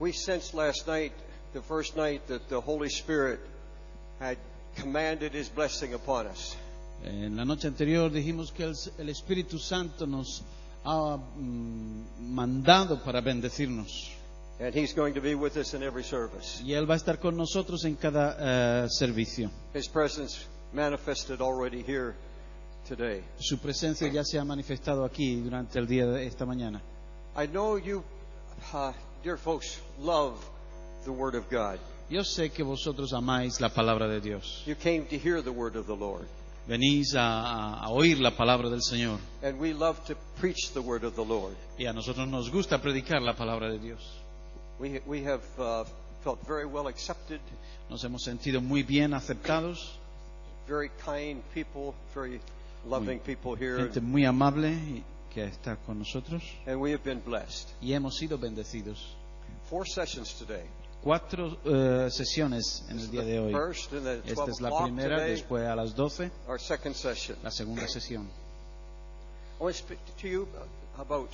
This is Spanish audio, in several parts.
We sensed last night, the first night, that the Holy Spirit had commanded His blessing upon us. En la noche anterior dijimos que el Espíritu Santo nos ha mandado para bendecirnos. And He's going to be with us in every service. Y Él va a estar con nosotros en cada servicio. His presence manifested already here today. Su presencia ya se ha manifestado aquí durante el día de esta mañana. I know you, dear folks, love the Word of God. Yo sé que vosotros amáis la palabra de Dios. You came to hear the Word of the Lord. Venís a oír la palabra del Señor. And we love to preach the Word of the Lord. Y a nosotros nos gusta predicar la palabra de Dios. We have felt very well accepted, Nos hemos sentido muy bien aceptados. very kind people, very loving people here, Gente muy amable y que está con nosotros. and we have been blessed. Y hemos sido bendecidos. 4 sessions today. 4 sesiones en This el is día the de hoy. first, and then at 12 Esta es la o'clock primera, today, después a las 12, our second session. la segunda sesión. I want to speak to you about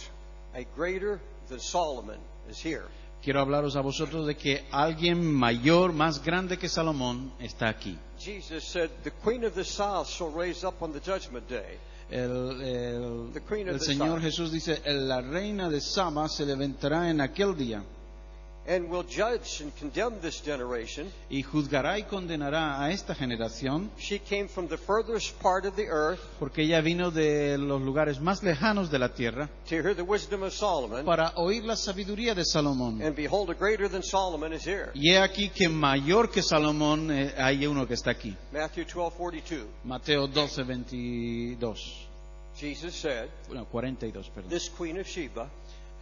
a greater than Solomon is here. Quiero hablaros a vosotros de que alguien mayor, más grande que Salomón, está aquí. Jesus said, "The queen of the south shall raise up on the judgment day." The queen of El the Señor south. Jesús dice, la reina de Saba se levantará en aquel día And will judge and condemn this generation. y juzgará y condenará a esta generación, She came from the furthest part of the earth porque ella vino de los lugares más lejanos de la tierra to hear the wisdom of Solomon. para oír la sabiduría de Salomón. And behold, a greater than Solomon is here. Y he aquí que mayor que Salomón hay uno que está aquí. Matthew 12:42. Mateo 12, 22. Jesus said, 42, perdón. "This queen of Sheba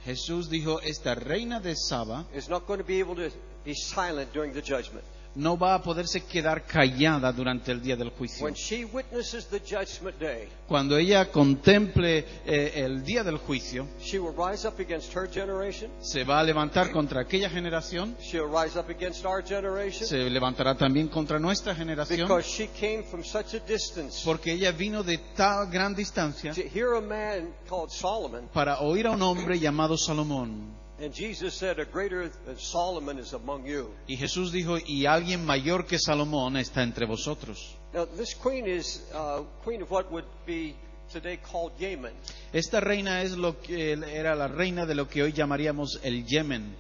Jesús dijo, esta reina de Saba is not going to be able to be silent during the judgment. no va a poderse quedar callada durante el día del juicio. When she witnesses the judgment day, Cuando ella contemple el día del juicio, she will rise up against her generation. se va a levantar contra aquella generación, She'll rise up against our generation se levantará también contra nuestra generación, because she came from such a distance porque ella vino de tal gran distancia to hear a man called Solomon. para oír a un hombre llamado Salomón. And Jesus said, "A greater than Solomon is among you." Y Jesús dijo, y alguien mayor que Salomón está entre vosotros. Now, this queen is queen of what would be today called Yemen. Esta reina es lo que era la reina de lo que hoy llamaríamos el Yemen.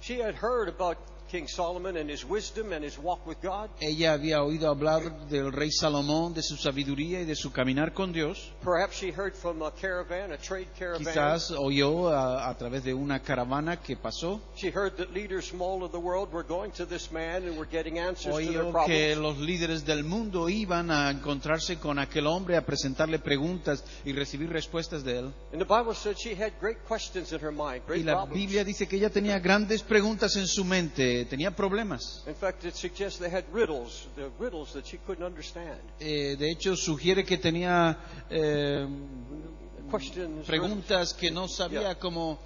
She had heard about King Solomon and his wisdom and his walk with God. Ella había oído hablar del rey Salomón, de su sabiduría y de su caminar con Dios. Perhaps she heard from a caravan, a trade caravan. Quizás oyó a través de una caravana que pasó. She heard that leaders from all over the world were going to this man and were getting answers to their Oyó que problems. los líderes del mundo iban a encontrarse con aquel hombre, a presentarle preguntas y recibir respuestas de él. And the Bible said she had great questions in her mind, Y great la problems. Biblia dice que ella tenía grandes preguntas en su mente, tenía problemas. In fact, it suggests they had riddles, the riddles that she couldn't understand. De hecho, sugiere que tenía Questions. preguntas que no sabía Yeah. cómo,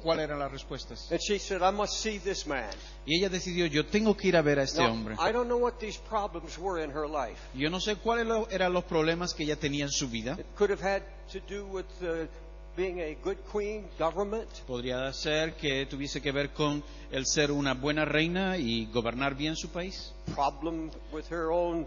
cuáles eran las respuestas. And she said, "I must see this man." Y ella decidió, yo tengo que ir a ver a este Now, hombre. I don't know what these problems were in her life. Yo no sé cuáles eran los problemas que ella tenía en su vida. It could have had to do with being a good queen, government. Podría ser que tuviese que ver con el ser una buena reina y gobernar bien su país. Problem with her own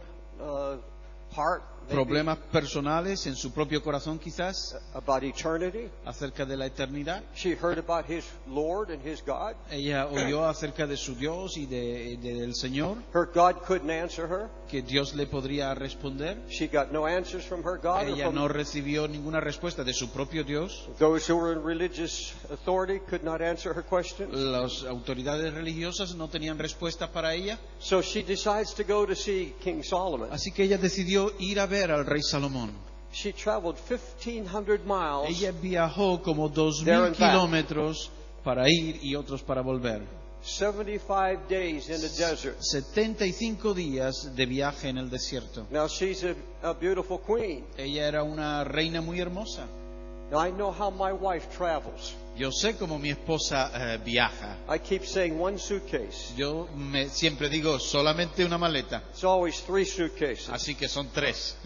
heart. Maybe Problemas personales en su propio corazón quizás, about eternity. acerca de la eternidad. She heard about his Lord and his God. Ella oyó acerca de su Dios y del Señor, Her God couldn't answer her. que Dios le podría responder. She got no answers from her God or Ella from no recibió ninguna respuesta de su propio Dios. those who were in religious authority could not answer her questions. Las autoridades religiosas no tenían respuesta para ella. So she decides to go to see King Solomon. Así que ella decidió ir a ver al rey Salomón. She traveled 1,500 miles. Ella viajó como There 2,000 and back. kilómetros para ir y otros para volver. 75 days in the desert. 75 días de viaje en el desierto. Now she's a beautiful queen. Ella era una reina muy hermosa. Now I know how my wife travels. Yo sé cómo mi esposa viaja. I keep saying one suitcase. Yo siempre digo solamente una maleta. It's always 3 suitcases. Así que son 3.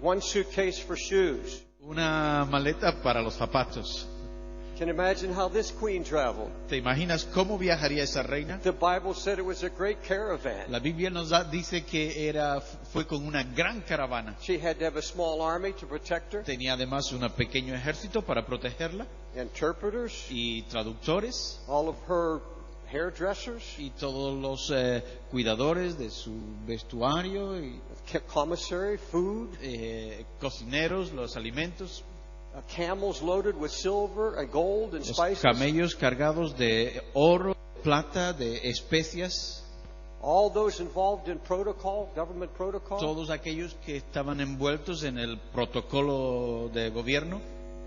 One suitcase for shoes. Una maleta para los zapatos. Can you imagine how this queen traveled? ¿Te imaginas cómo viajaría esa reina? The Bible said it was a great caravan. La Biblia dice que fue con una gran caravana. She had to have a small army to protect her, Tenía además un pequeño ejército para protegerla interpreters, y traductores all of her hairdressers, y todos los cuidadores de su vestuario y commissary, food, cocineros, los alimentos, camels loaded with silver and gold and los spices. camellos cargados de oro, plata, de especias, All those involved in protocol, government protocol. todos aquellos que estaban envueltos en el protocolo de gobierno.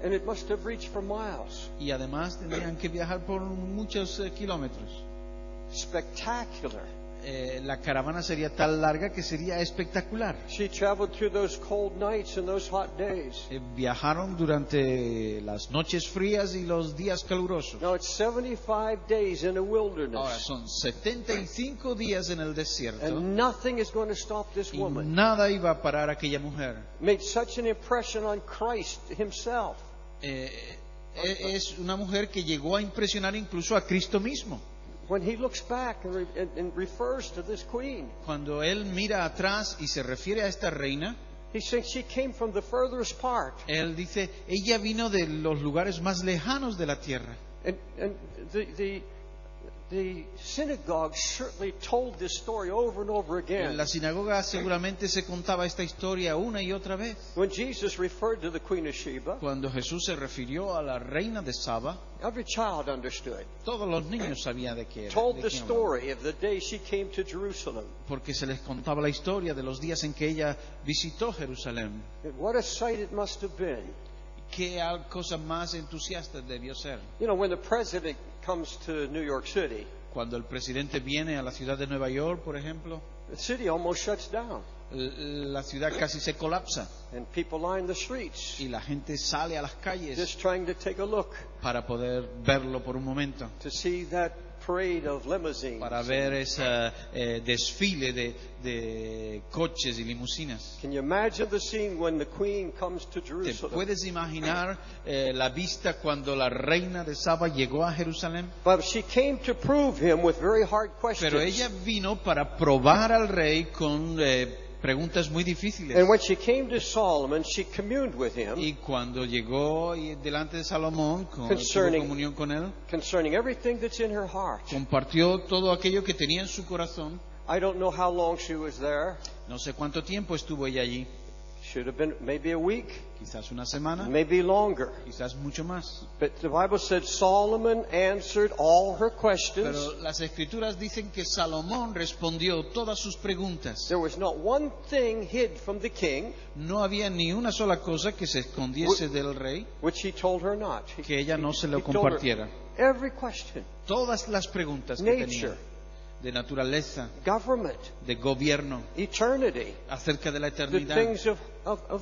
And it must have reached for miles. Y además tenían que viajar por muchos kilómetros. Spectacular. La caravana sería tan larga que sería espectacular. She traveled through those cold nights and those hot days. Viajaron durante las noches frías y los días calurosos. Now it's 75 days in a Ahora wilderness. son 75 días en el desierto And nothing is going to stop this y woman. nada iba a parar a aquella mujer. Made such an impression on Christ himself. Es una mujer que llegó a impresionar incluso a Cristo mismo. When he looks back and refers to this queen, Cuando él mira atrás y se refiere a esta reina, he says she came from the furthest part. él dice, ella vino de los lugares más lejanos de la tierra. And the synagogue certainly told this story over and over En again. la sinagoga seguramente se contaba esta historia una y otra vez. When Jesus referred to the Queen of Sheba, Cuando Jesús se refirió a la reina de Saba, every child understood. todos los niños sabían de qué era. Told de the quién hablaba. story of the day she came to Jerusalem. Porque se les contaba la historia de los días en que ella visitó Jerusalén. And what a sight it must have been. Qué cosa más entusiasta debió ser. You know, when the president comes to New York City, Cuando el presidente viene a la ciudad de Nueva York, por ejemplo, the city almost shuts down. la ciudad casi se colapsa And people line the streets y la gente sale a las calles just trying to take a look para poder verlo por un momento, to see that parade of limousines. para ver ese desfile de coches y limusinas. Can you imagine the scene when the queen comes to ¿Te Jerusalem? puedes imaginar la vista cuando la reina de Saba llegó a Jerusalén? But she came to prove him with very hard questions. Pero ella vino para probar al rey con preguntas muy difíciles. And when she came to Solomon, she communed with him Y cuando llegó delante de Salomón, tuvo comunión con él, concerning everything that's in her heart. compartió todo aquello que tenía en su corazón. I don't know how long she was there. No sé cuánto tiempo estuvo ella allí, Should have been maybe a week, quizás una semana, maybe longer. quizás mucho más. But the Bible said Solomon answered all her questions. Pero las escrituras dicen que Salomón respondió todas sus preguntas. There was not one thing hid from the king No había ni una sola cosa que se escondiese del rey which he told her not. que ella no se lo He told her compartiera. every question. Todas las preguntas que Nature, tenía de naturaleza, government, de gobierno, eternity, acerca de la the eternidad, things of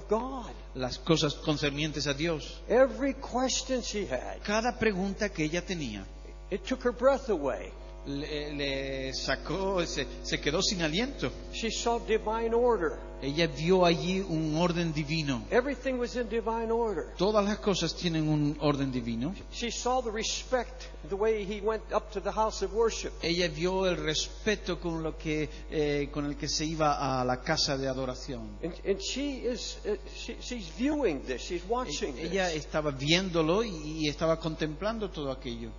God. las cosas concernientes a Dios. Every question she had, Cada pregunta que ella tenía it took her breath away. le sacó, se quedó sin aliento. She saw divine order. Ella vio allí un orden divino. Everything was in divine order. Todas las cosas tienen un orden divino. She saw the respect, the way he went up to the house of worship. Ella vio el respeto con el que se iba a la casa de adoración. And she's viewing this, she's watching Ella this. estaba viéndolo y estaba contemplando todo aquello.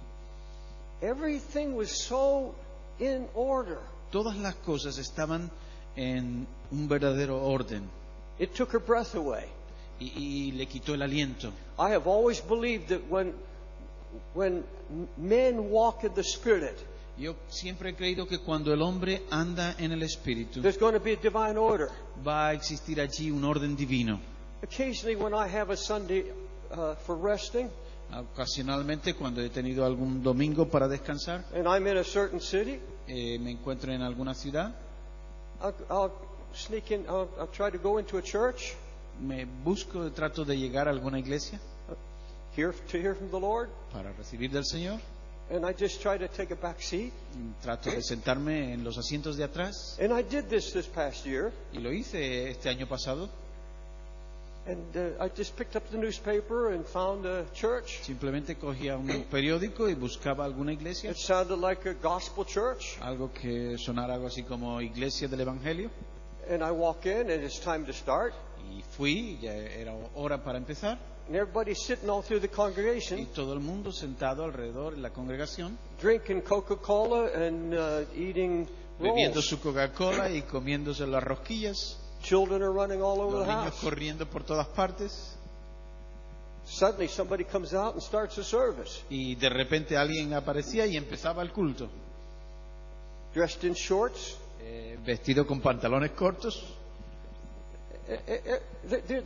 Everything was so in order. Todas las cosas estaban en un verdadero orden It took her breath away. y le quitó el aliento. I have always believed that when men walk in the Spirit, Yo siempre he creído que cuando el hombre anda en el Espíritu there's going to be a divine order. va a existir allí un orden divino. Occasionally, when I have a Sunday for resting, Ocasionalmente, cuando he tenido algún domingo para descansar, and I'm in a certain city, me encuentro en alguna ciudad, I'll sneak in. I'll try to go into a church, trato de llegar a alguna iglesia to hear from the Lord, para recibir del Señor. and I just try to take a back seat. Trato de sentarme en los asientos de atrás And I did this past year. y lo hice este año pasado. And I just picked up the newspaper and found a church. Simplemente cogía un periódico y buscaba alguna iglesia, It sounded like a gospel church. algo que sonara algo así como iglesia del Evangelio. And I walk in, and it's time to start. Y fui, ya era hora para empezar, And everybody's sitting all through the y congregation, todo el mundo sentado alrededor en la congregación, drinking Coca-Cola and eating bebiendo rolls. su Coca-Cola y comiéndose las rosquillas, Children are running all over los the niños house. corriendo por todas partes, Suddenly, somebody comes out and starts a service, y de repente alguien aparecía y empezaba el culto, dressed in shorts. vestido con pantalones cortos.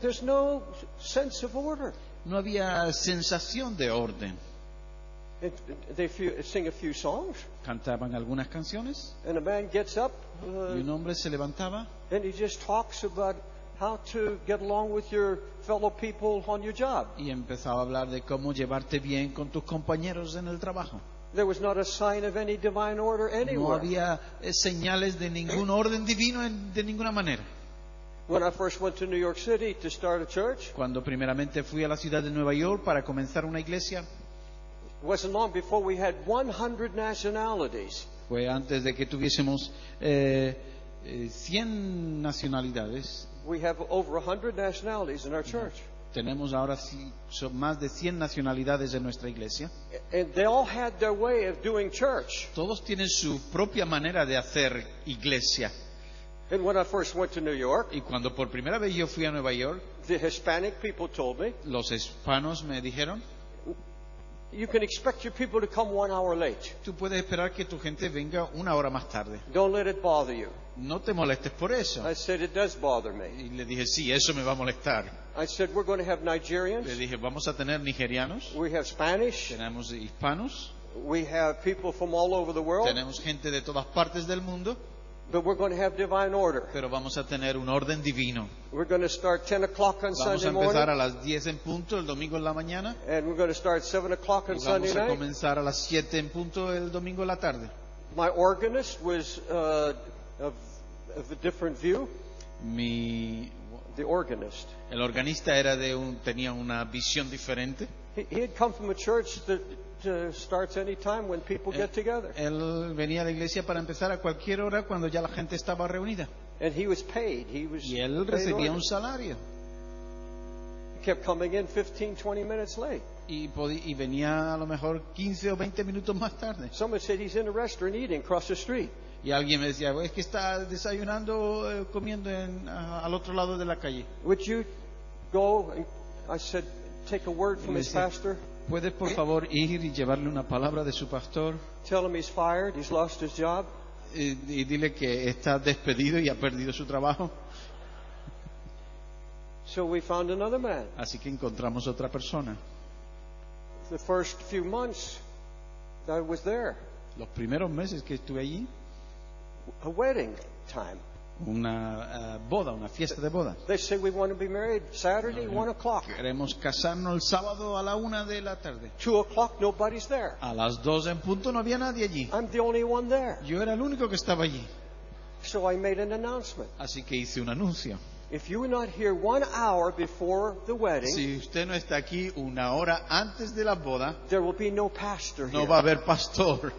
There's no sense of order. No había sensación de orden. They sing a few songs, Cantaban algunas canciones and a man gets up y un hombre se levantaba and he just talks about how to get along with your fellow people on your job. y empezaba a hablar de cómo llevarte bien con tus compañeros en el trabajo. There was not a sign of any divine order No anywhere. había señales de ningún orden divino de ninguna manera. When I first went to New York City to start a church, Cuando primeramente fui a la ciudad de Nueva York para comenzar una iglesia, it wasn't long before we had 100 nationalities. fue antes de que tuviésemos 100 nacionalidades. We have over 100 nationalities in our church. Tenemos ahora sí, son más de 100 nacionalidades en nuestra iglesia. And they all had their way of doing church. Todos tienen su propia manera de hacer iglesia. And when I first went to New York, Y cuando por primera vez yo fui a Nueva York, the Hispanic people told me, los hispanos me dijeron: you can expect your people to come 1 hour late. tú puedes esperar que tu gente venga una hora más tarde. Don't let it bother you. No te molestes por eso. I said, it does bother me. Y le dije: sí, eso me va a molestar. I said, we're going to have Le Nigerians, dije: vamos a tener nigerianos, we have Spanish, tenemos hispanos, we have people from all over the world, tenemos gente de todas partes del mundo, but we're going to have divine order. pero vamos a tener un orden divino. We're going to start 10 o'clock on Vamos a Sunday empezar morning, a las 10 en punto el domingo en la mañana, and we're going to start 7 o'clock on y Sunday vamos a night. comenzar a las 7 en punto el domingo en la tarde. My organist was of a different view. The organist. El organista tenía una visión diferente. He had come from a church that starts any time when people get together. Él venía a la iglesia para empezar a cualquier hora cuando ya la gente estaba reunida. And he was paid. Y él recibía un salario. He kept coming in 15, 20 minutes late. Y venía a lo mejor 15 o 20 minutos más tarde. Someone said he's in a restaurant eating across the street. Y alguien me decía: es que está desayunando, comiendo al otro lado de la calle. Would you go? And I said, take a word from Me his decía: pastor. ¿puedes por favor ir y llevarle una palabra de su pastor? Tell him he's fired. He's lost his job. Y dile que está despedido y ha perdido su trabajo. So we found another man. Así que encontramos otra persona. The first few months that I was there, Los primeros meses que estuve allí, a wedding time. una boda, una fiesta de boda. They say we want to be married Saturday, 1 o'clock. Queremos casarnos el sábado a la 1 de la tarde. 2 o'clock, nobody's there. A las 2 en punto no había nadie allí. I'm the only one there. Yo era el único que estaba allí. So I made an announcement. Así que hice un anuncio. If you are not here 1 hour before the wedding, Si usted no está aquí una hora antes de la boda, there will be no pastor no here. va a haber pastor.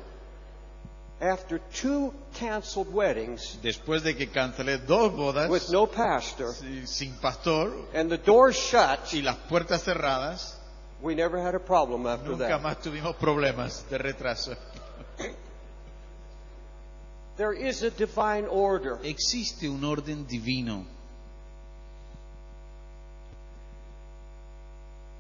After 2 canceled weddings Después de que cancelé 2 bodas with no pastor sin pastor and the doors shut, y las puertas cerradas, we never had a problem after nunca that. más tuvimos problemas de retraso. There is a divine order. Existe un orden divino.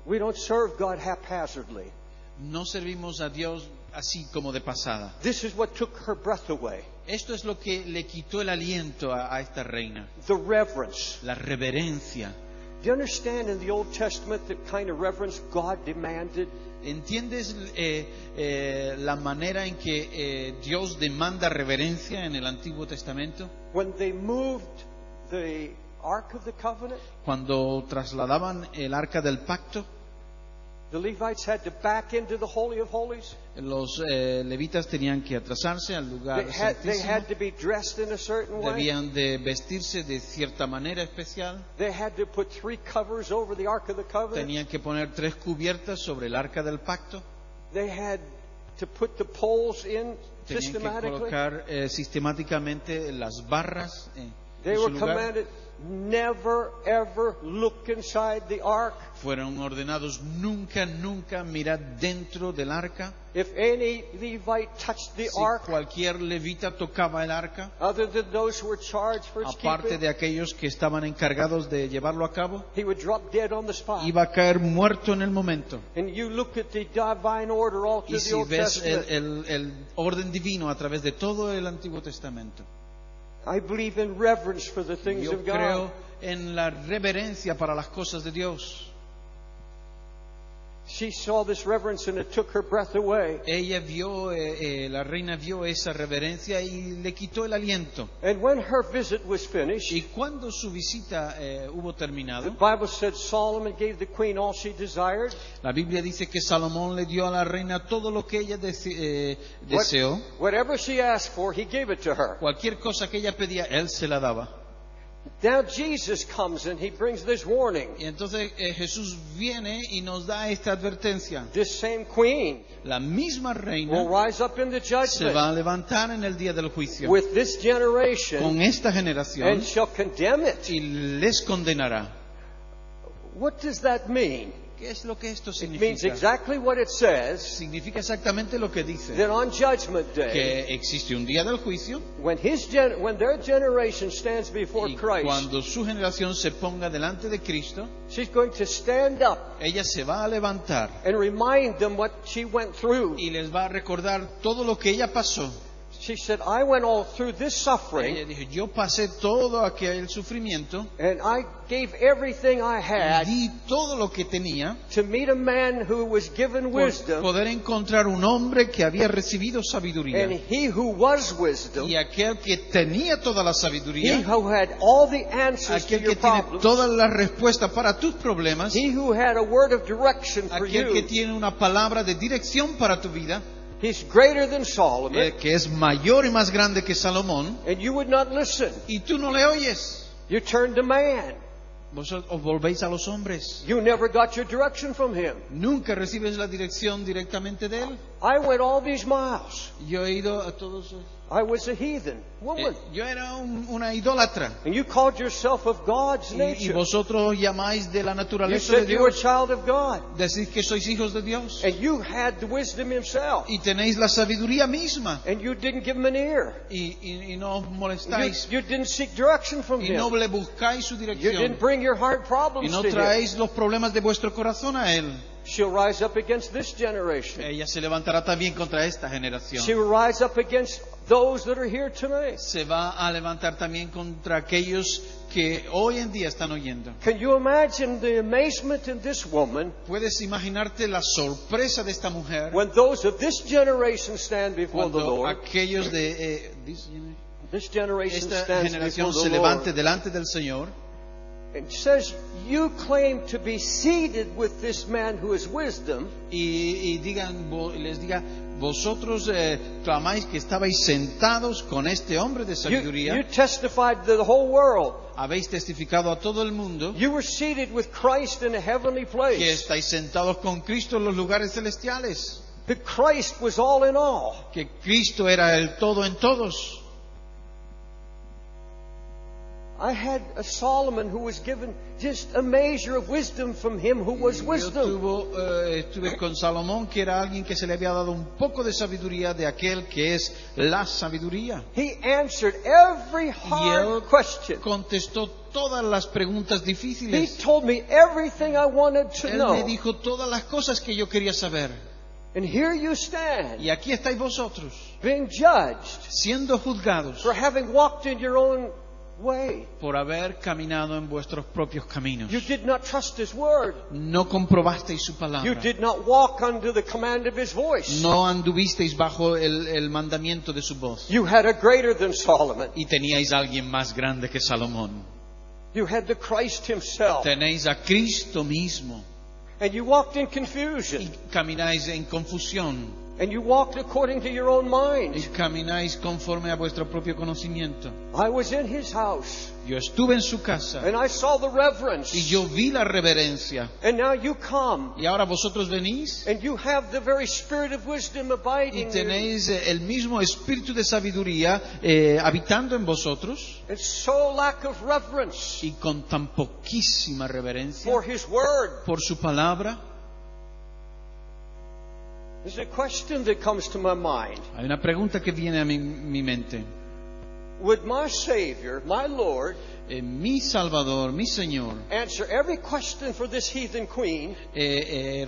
We don't serve God haphazardly. No servimos a Dios así como de pasada. This is what took her breath away. Esto es lo que le quitó el aliento a esta reina. The reverence. La reverencia. Do you understand in the Old Testament the kind of reverence God demanded? ¿Entiendes la manera en que Dios demanda reverencia en el Antiguo Testamento? When they moved the Ark of the Covenant, Cuando trasladaban el arca del pacto, The Levites had to back into the Holy of Holies. Los levitas tenían que atrasarse al lugar They santísimo. had to be dressed in a certain way. Debían de vestirse de cierta manera especial. They had to put 3 covers over the Ark of the Covenant. Tenían que poner 3 cubiertas sobre el arca del pacto. They had to put the poles in Tenían que systematically. colocar sistemáticamente las barras They en su were lugar. commanded never ever look inside the ark. Fueron ordenados nunca mirar dentro del arca. If any Levite touched the Si ark, cualquier levita tocaba el arca, other than those who were charged for its aparte keeping, de aquellos que estaban encargados de llevarlo a cabo, he would drop dead on the spot. iba a caer muerto en el momento. And you look at the divine order all Y through the si Old ves Testament. el orden divino a través de todo el Antiguo Testamento, I believe in reverence for the things yo of God. creo en la reverencia para las cosas de Dios. She saw this reverence and it took her breath away. Ella vio, la reina vio esa reverencia y le quitó el aliento. And when her visit was finished, Y cuando su visita hubo the terminado, Bible said Solomon gave the queen all she desired. la Biblia dice que Salomón le dio a la reina todo lo que ella deseó. Whatever she asked for, he gave it to her. Cualquier cosa que ella pedía, él se la daba. Now Jesus comes and he brings this warning. Y entonces Jesús viene y nos da esta advertencia. This same queen La misma will reina rise up in the se va judgment a levantar en el día del juicio with this generation con esta and generación shall condemn it. y les condenará. What does that mean? ¿Qué es lo que esto It means significa? exactly what it says, Significa exactamente lo que dice. that on Judgment Day, Que existe un día del juicio when their generation stands before y Christ, cuando su generación se ponga delante de Cristo, she's going to stand up ella se va a levantar and remind them what she went through. y les va a recordar todo lo que ella pasó. She said, I went all through this Ella suffering dijo, yo pasé todo aquel sufrimiento and I gave everything I y had di todo lo que tenía to meet a man who was given por wisdom, poder encontrar un hombre que había recibido sabiduría. and he who was wisdom, Y aquel que tenía toda la he sabiduría, who had all the answers to aquel your que tiene problems, todas las respuestas para tus problemas, he who had a word of direction for aquel que you, tiene una palabra de dirección para tu vida, he's greater than Solomon, que es mayor y más grande que Salomón, and you would not listen. y tú no le oyes. You turned to man. Vosotros os volvéis a los hombres. You never got your direction from him. Nunca recibes la dirección directamente de él. I went all these miles. Yo he ido a todos. I was a heathen woman. Yo era una idólatra. And you called yourself of God's Y nature. vosotros llamáis de la You naturaleza de said you were a Dios. child of God. Decís que sois hijos de Dios. And you had the wisdom himself. Y tenéis la sabiduría misma. And you didn't give him an ear. Y no os You, molestáis. you didn't seek direction from Y no him. le buscáis su You dirección. didn't bring your hard Y problems no to him. traéis los problemas de vuestro corazón a él. She'll rise up against this generation. Ella se levantará también contra esta generación. She will rise up against those that are here tonight. Se va a levantar también contra aquellos que hoy en día están oyendo. Can you imagine the amazement in this woman ¿Puedes imaginarte la sorpresa de esta mujer when those of this generation stand before the cuando Lord? aquellos de This generation esta stands generación before se the levante Lord delante del Señor and says, you claim to be seated with this man who is wisdom, y les diga, vosotros clamáis que estabais sentados con este hombre de you sabiduría, testified to the whole world. habéis testificado a todo el mundo You were seated with Christ in a heavenly que place. estáis sentados con Cristo en los lugares celestiales, That Christ was all in all. que Cristo era el todo en todos. I had a Solomon who was given just a measure of wisdom from him who was wisdom. Estuve con Salomón, que era alguien que se le había dado un poco de sabiduría de aquel que es la sabiduría. He answered every Y hard él question. contestó todas las preguntas He difíciles. told me everything I wanted to Él know. me dijo todas las cosas que yo quería saber. And here you stand, Y aquí estáis vosotros, being judged siendo juzgados for having walked in your own way. por haber caminado en vuestros propios caminos. You did not trust His word. No comprobasteis su You palabra. did not walk under the command of His voice. No anduvisteis bajo el mandamiento de su voz. You had a greater than Solomon. Y teníais a alguien más grande que Salomón. You had the Christ Himself. Tenéis a Cristo mismo. And you walked in y confusion. camináis en confusión And you walked according to your own y mind. camináis conforme a vuestro propio conocimiento. I was in his house. Yo estuve en su casa And I saw the reverence. y yo vi la reverencia. And now you come. Y ahora vosotros venís And you have the very spirit of wisdom y abiding in you. tenéis el mismo espíritu de sabiduría habitando en vosotros, And so lack of reverence y con tan poquísima reverencia for his word. por su palabra. There's a question that comes to my mind. Hay una pregunta que viene a mi mente. Would my Savior, my Lord, Mi Salvador, mi Señor, answer every question for this heathen queen?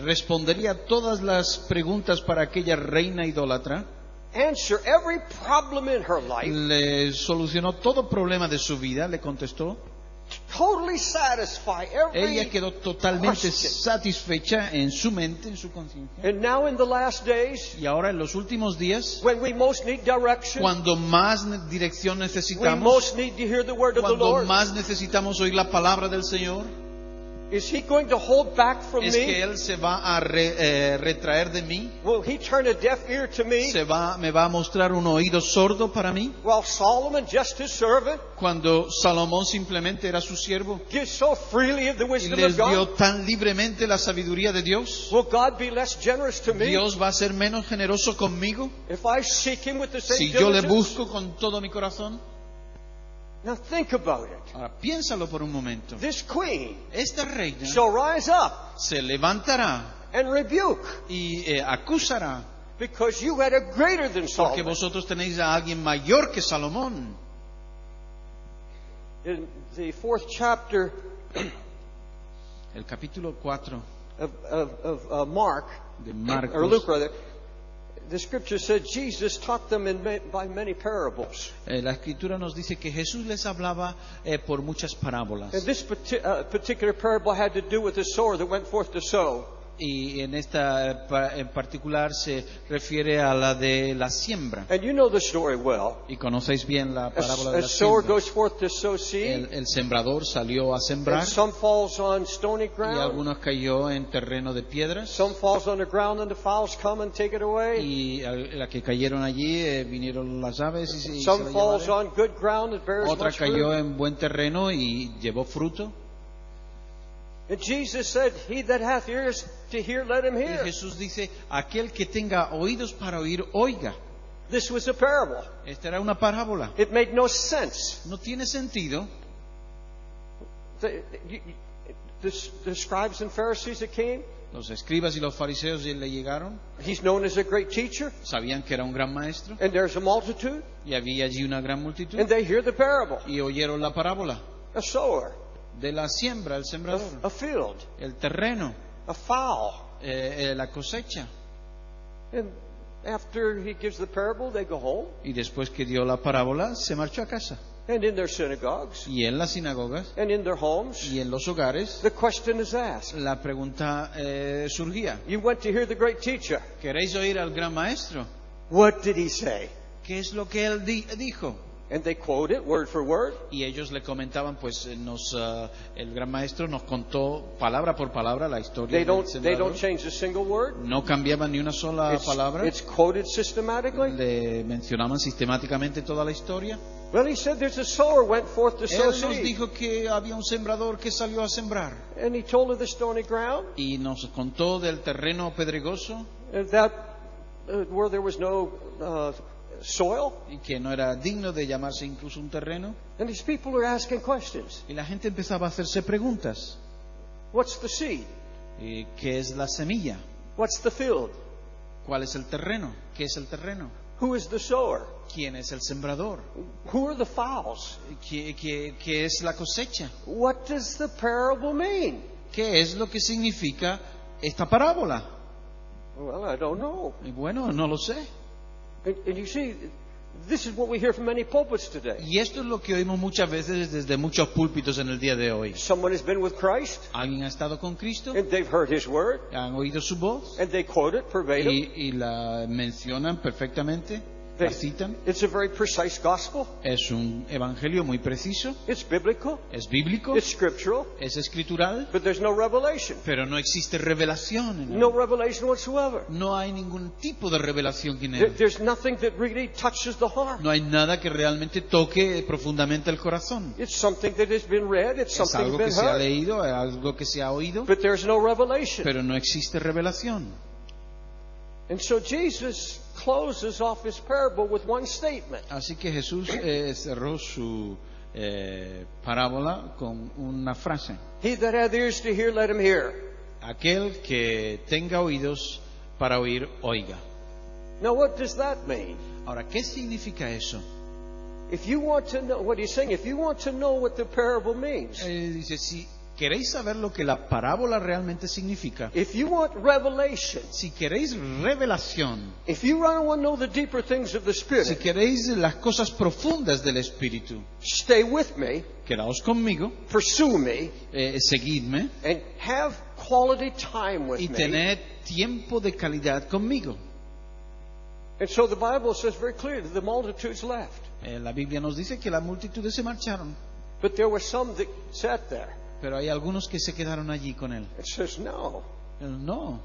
respondería todas las preguntas para aquella reina idólatra? Answer every problem in her life? Le solucionó todo problema de su vida, le contestó. Totally satisfy every Ella quedó totalmente question. satisfecha en su mente, en su conciencia. And now in the last days, Y ahora en los últimos días, when we most need direction, cuando más dirección we necesitamos, most need to hear the word of the cuando Lord, más necesitamos oír la palabra del Señor, is he going to hold back from es que me? Él se va a retraer de mí, Will he turn a deaf ear to me? me va a mostrar un oído sordo para mí, While Solomon, just his servant, cuando Salomón simplemente era su siervo gives so freely of the y wisdom les of dio God? tan libremente la sabiduría de Dios. Will God be less generous to me Dios va a ser menos generoso conmigo if I seek him with the same si yo le diligence? busco con todo mi corazón. Now think about it. Ahora piénsalo por un momento. This queen Esta reina shall rise up se levantará and rebuke y acusará because you had a greater than porque Solomon. vosotros tenéis a alguien mayor que Salomón. In the 4th chapter El capítulo 4 of Mark, de or Marcos, Luke rather, the scripture said Jesus taught them by many parables. la escritura nos dice que Jesús les hablaba por muchas parábolas. And this particular parable had to do with the sower that went forth to sow. Y en esta en particular se refiere a la de la siembra. And you know the story well. Y conocéis bien la parábola de A la sower siembra. goes forth to sow seed, El sembrador salió a sembrar and some falls on stony y ground, algunos cayó en terreno de piedras some falls on the ground, and the fowls come and take it away. y la que cayeron allí vinieron las aves y se Some la falls llevaron. on good ground and bears Otra much cayó fruit. en buen terreno y llevó fruto. And Jesus said, "He that hath ears to hear, let him Y hear." Jesús dice, aquel que tenga oídos para oír, oiga. This was a parable. Esta era una parábola. It made no sense. No tiene sentido. The scribes and Pharisees that came, Los escribas y los fariseos le llegaron, he's known as a great teacher, sabían que era un gran maestro and there's a multitude, y había allí una gran multitud and they hear the parable. y oyeron la parábola A sower, de la siembra, el sembrador, a field, el terreno, a fowl. la cosecha. And after he gives the parable, they go home, Y después que dio la parábola, se marchó a casa. and in their synagogues, Y en las sinagogas and in their homes, y en los hogares, the question is asked. la pregunta surgía. You went to hear the great teacher. ¿Queréis oír al gran maestro? What did he say? ¿Qué es lo que él dijo? And they quote it word for word. Y ellos le comentaban, pues el gran maestro nos contó palabra por palabra la historia They del don't sembrador. change a single word. No cambiaban ni una sola palabra. It's quoted systematically. Le mencionaban sistemáticamente toda la historia. Well, he said there's a sower went forth to sow Él nos seed. dijo que había un sembrador que salió a sembrar. And he told of the stony ground, Y nos contó del terreno pedregoso that where there was no soil. y que no era digno de llamarse incluso un terreno. And these people are asking questions. Y la gente empezaba a hacerse preguntas. What's the seed? ¿Qué es la semilla? What's the field? ¿Cuál es el terreno? ¿Qué es el terreno? Who is the sower? ¿Quién es el sembrador? Who are the fowls? ¿Qué es la cosecha? What does the parable mean? ¿Qué es lo que significa esta parábola? Well, I don't know. Y bueno, no lo sé. And you see, this is what we hear from many pulpits today. Y esto es lo que oímos muchas veces desde muchos púlpitos en el día de hoy. Someone has been with Christ, Alguien ha estado con Cristo, and they've heard His word, han oído su voz and they quote it verbatim. y la mencionan perfectamente. la citan. It's a very precise gospel. Es un evangelio muy preciso, It's biblical. es bíblico, It's scriptural. es escritural, But there's no revelation. pero no existe revelación en él. No revelation whatsoever. No hay ningún tipo de revelación en él. There's nothing that really touches the heart. No hay nada que realmente toque profundamente el corazón. It's something that has been read. It's Es something algo that's que been se ha heard. leído, es algo que se ha oído, But there's no revelation. pero no existe revelación. And so Jesus closes off his parable with one statement. Así que Jesús cerró su parábola con una frase. He that hath ears to hear, let him hear. Aquel que tenga oídos para oír, oiga. Now what does that mean? Ahora, ¿qué significa eso? If you want to know, what he's saying, if you want to know what the parable means, Dice, si queréis saber lo que la parábola realmente significa, if you want revelation, si queréis revelación, if you want to know the deeper things of the si Spirit, queréis las cosas profundas del Espíritu, stay with me, quedaos conmigo, pursue me, seguidme and have quality time with y me. tened tiempo de calidad conmigo. And so the Bible says very clearly that the multitudes left. La Biblia nos dice que las multitudes se marcharon, But there were some that sat there. pero hay algunos que se quedaron allí con él. It says, no, No,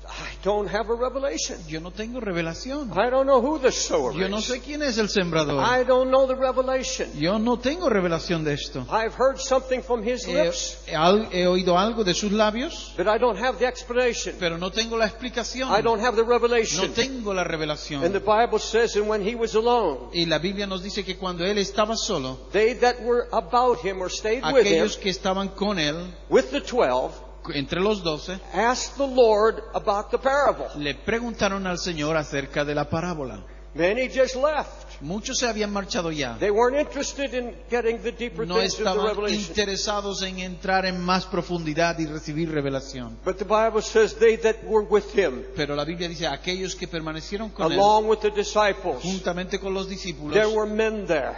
I don't have a revelation. yo no tengo revelación. I don't know who the sower Yo no is. sé quién es el sembrador. I don't know the revelation. Yo no tengo revelación de esto. I've heard something from his lips, He oído algo de sus labios, but I don't have the explanation. pero no tengo la explicación. I don't have the No revelation. tengo la And the revelación. Bible says, and when he was alone, Y la Biblia nos dice que cuando él estaba solo, they that were about him or stayed with him, aquellos que estaban con él, with the 12, entre los 12, asked the Lord about the parable. le preguntaron al Señor acerca de la parábola. Many just left. Muchos se habían marchado ya. They weren't interested in getting the deeper No things of the estaban revelation. interesados en entrar en más profundidad y recibir revelación. But the Bible says they that were with him, Pero la Biblia dice, aquellos que permanecieron con él, along with the disciples, juntamente con los discípulos, there were men there.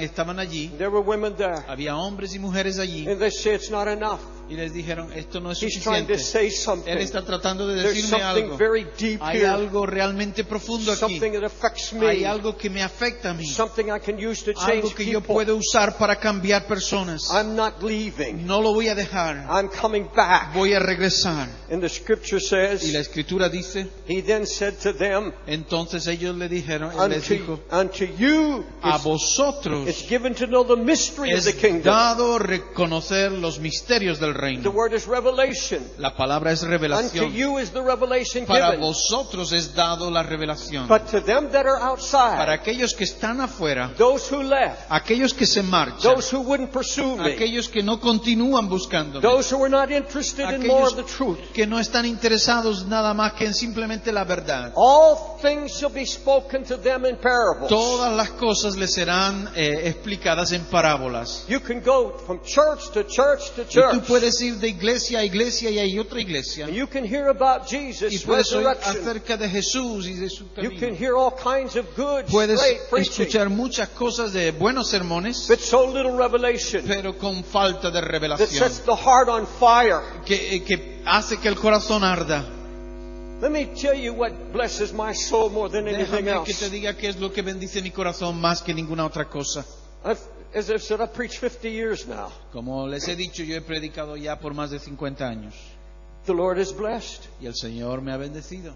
estaban allí, There were women there. había hombres y mujeres allí, And they say it's not enough. y les dijeron, esto no es He's trying to suficiente. say Él something. está tratando de There's decirme something algo. very deep Hay here. algo realmente profundo aquí. Something that affects Hay me. algo que me afecta a mí. Something I can use to Algo change que yo people. puedo usar para cambiar personas. I'm not leaving. No lo voy a dejar. I'm coming back. Voy a regresar. And the scripture Y says, la Escritura dice, he then said to them, entonces ellos le dijeron, él les dijo, unto you a it's vosotros given to know the mystery of es the kingdom. dado reconocer los misterios del The reino. word is revelation. La palabra es Unto revelación. you is the revelation Para given. vosotros es dado la revelación. But to them that are Para outside, aquellos que están afuera, those who left, aquellos que se marchan, those who wouldn't pursue me, aquellos que no continúan buscándome, those who were not interested in more of aquellos the truth, que no están interesados nada más que en simplemente la verdad. all things shall be spoken to them in parables. Todas las cosas les serán explicadas en parábolas. You can go from church to church to Y tú church, puedes ir de iglesia a iglesia y hay otra iglesia. and you can hear about Y Jesus' puedes oír resurrection. acerca de Jesús y de su You can camino. hear all kinds of good, Puedes great preaching, escuchar muchas cosas de buenos sermones, but so little revelation pero con falta de that revelación, sets the heart on fire. que hace que el corazón arda. Let me tell you what blesses my soul more than anything Déjame que te else. diga qué es lo que bendice mi corazón más que ninguna otra cosa. As I've said, I've preached 50 years now. Como les he dicho, yo he predicado ya por más de 50 años The Lord is blessed. y el Señor me ha bendecido.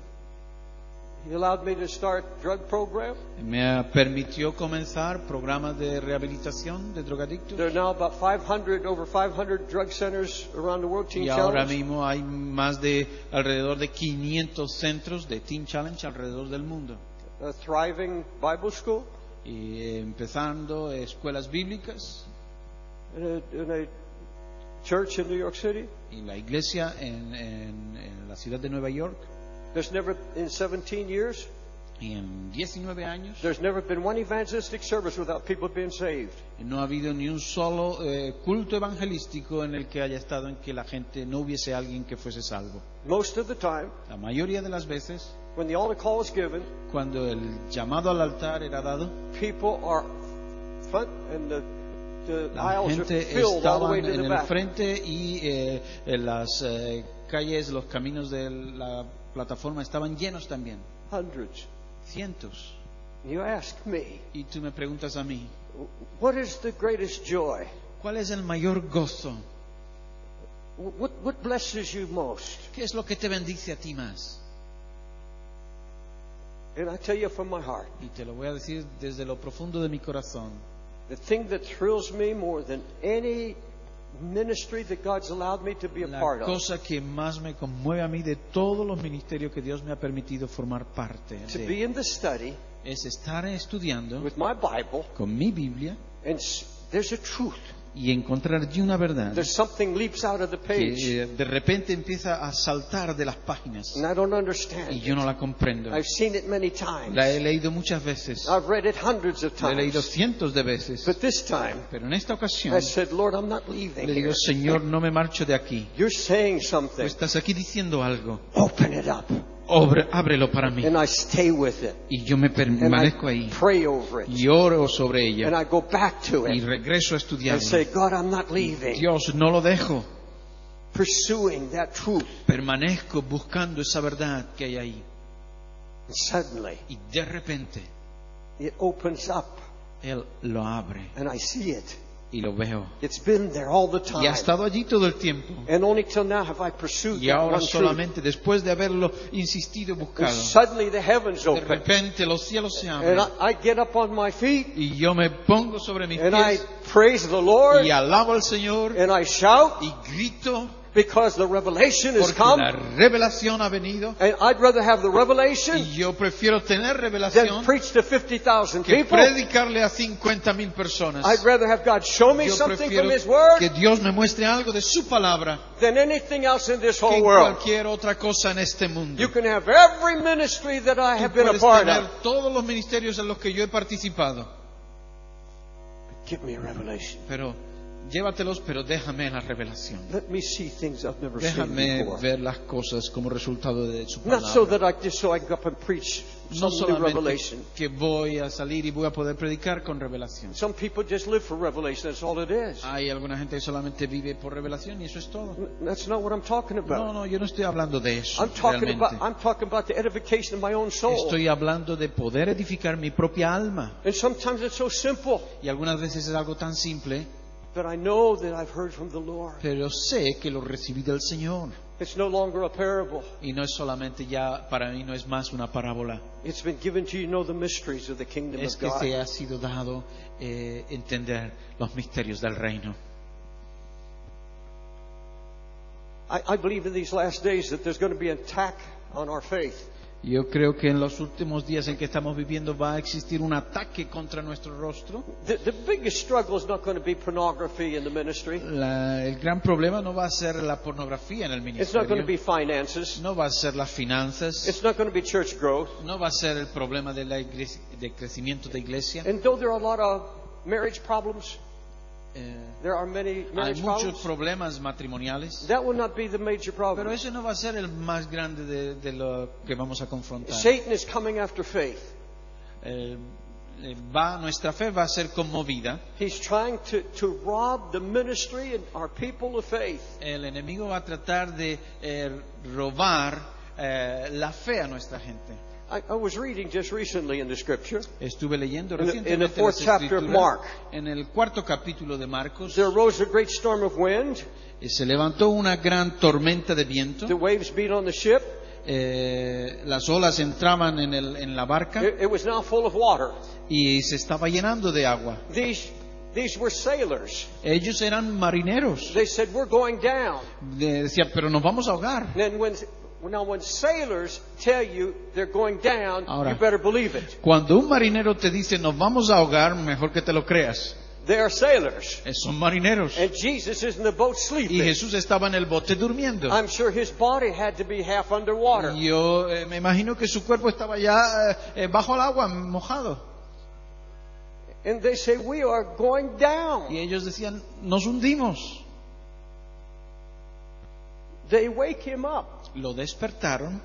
He allowed me to start drug program. Me permitió comenzar programas de rehabilitación de drogadictos. There are now about over 500 drug centers around the world, Teen Y ahora Challenge. mismo hay más de alrededor de 500 centros de Teen Challenge alrededor del mundo. A thriving Bible school. Y empezando escuelas bíblicas In a church in New York City. y la iglesia en la ciudad de Nueva York. There's never, in 17 years, Y en 19 años there's never been one evangelistic service without people being saved. no ha habido ni un solo culto evangelístico en el que haya estado en que la gente no hubiese alguien que fuese salvo. Most of the time, La mayoría de las veces, when the altar call is given, cuando el llamado al altar era dado, people are front and the la aisles are gente filled all the estaba way en to the el back. frente y en las calles, los caminos de la plataforma estaban llenos también. Hundreds. Cientos. You ask me, Y tú me preguntas a mí, what is the greatest joy? ¿cuál es el mayor gozo? What blesses you most? ¿Qué es lo que te bendice a ti más? And I tell you from my heart, Y te lo voy a decir desde lo profundo de mi corazón. the thing that thrills me more than any ministry that God's allowed me to be a La part of, cosa que más me conmueve a mí de todos los ministerios que Dios me ha permitido formar parte to de, be in the study es estar estudiando with my Bible, con mi Biblia and there's a truth. y encontrar allí una verdad There's something leaps out of the page, que de repente empieza a saltar de las páginas and I don't understand y yo no it. la comprendo. I've seen it many times. La he leído muchas veces, I've read it hundreds of la he leído times. cientos de veces, But this time, pero en esta ocasión I said, Lord, I'm not leaving le digo, here. Señor, no me marcho de aquí. You're saying Tú something. estás aquí diciendo algo. Open it up. Ábrelo para mí. And I stay with it. Y yo me And permanezco I ahí pray over it. y oro sobre And ella I go back to y it regreso a and estudiarlo. say, God, I'm not leaving. Dios, no lo dejo. Pursuing that truth. Permanezco buscando esa verdad que hay ahí. And suddenly, Y de repente it opens up Él lo abre and I see it. y lo veo. It's been there all the Y ha time. estado allí todo el tiempo. And only till now have I pursued Y that ahora one truth. solamente después de haberlo insistido y And buscado, suddenly the heavens de open. repente los cielos se And abren I get up on my feet y yo me pongo sobre mis and I pies praise the Lord y alabo al Señor and I shout y grito because the revelation has porque come. la revelación ha venido. And I'd rather have the revelation Y yo prefiero tener than revelación preach to 50,000 que people. predicarle a 50,000 personas. I'd rather have God show me Yo something prefiero from His Word que Dios me muestre algo de su palabra than anything else in this que whole en world. cualquier otra cosa en este mundo. You can have every ministry that I Tú have been a puedes part tener of. todos los ministerios en los que yo he participado, Give me a revelation. pero llévatelos, pero déjame la revelación. Let me see things I've never seen Déjame before. ver las cosas como resultado de su Not so palabra. that I can go up and preach No some new solamente revelation. que voy a salir y voy a poder predicar con revelación. Some people just live for revelation. That's all it is. Hay alguna gente que solamente vive por revelación y eso es todo. That's not what I'm talking No, about. no, yo no estoy hablando de eso. I'm talking Realmente. about the edification of my own soul. Estoy hablando de poder edificar mi propia alma. And sometimes it's so simple Y algunas veces es algo tan simple, that I know that I've heard from the Lord. pero sé que lo recibí del Señor. It's no longer a parable. Y no es solamente ya, para mí no es más una parábola. It's been given to you to know the mysteries of the kingdom Es of que God. te ha sido dado entender los misterios del reino. I believe in these last days that there's going to be an attack on our faith. Yo creo que en los últimos días en que estamos viviendo va a existir un ataque contra nuestro rostro. The biggest struggle is not going to be pornography in the ministry. El gran problema no va a ser la pornografía en el It's not going to ministerio, be finances. no va a ser las finanzas, It's not going to be church growth. no va a ser el problema de de crecimiento de iglesia. And though there are a lot of marriage problems, there are many Hay marriage muchos problems, problemas matrimoniales, that will not be the major pero problem. ese no va a ser el más grande de lo que vamos a confrontar. Satan is coming after faith. Nuestra fe va a ser conmovida. He's trying to rob the ministry and our people of faith. El enemigo va a tratar de robar la fe a nuestra gente. I was reading just recently in the scripture. Estuve leyendo In the recientemente fourth las chapter of Escrituras. Mark. En el 4º capítulo de Marcos There arose a great storm of wind. se levantó una gran tormenta de viento. The waves beat on the ship. Las olas entraban en la barca It was now full of water. y se estaba llenando de agua. These were sailors. Ellos eran marineros. They said, "We're going down." Decían, pero nos vamos a ahogar. And when sailors tell you they're going down, Ahora, you better believe it. Cuando un marinero te dice nos vamos a ahogar, mejor que te lo creas. They are sailors. Son marineros. And Jesus is in the boat Y sleeping. Jesús estaba en el bote durmiendo. I'm sure his body had to be half underwater. Yo me imagino que su cuerpo estaba ya bajo el agua, mojado. And they say, "We are going down." Y ellos decían, nos hundimos. They wake him up. Lo despertaron.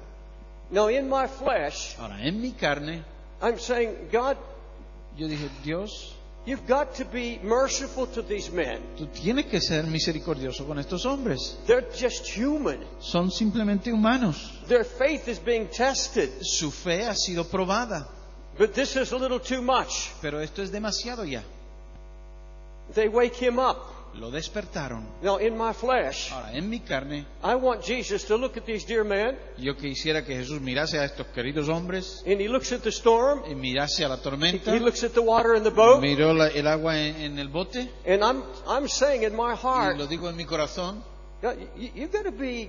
Now in my flesh, Ahora, en mi carne, I'm saying, God, yo dije, Dios, you've got to be merciful to these men. tú tienes que ser misericordioso con estos hombres. They're just human. Son simplemente humanos. Their faith is being tested. Su fe ha sido probada. But this is a little too much. Pero esto es demasiado ya. They wake him up. Lo despertaron. Now, in my flesh, Ahora, en mi carne, I want Jesus to look at these dear men, yo quisiera que Jesús mirase a estos queridos hombres, and he looks at the storm, y mirase a la tormenta, he looks at the water in the boat, miró el agua en el bote, and I'm saying in my y heart, lo digo en mi corazón, you got to be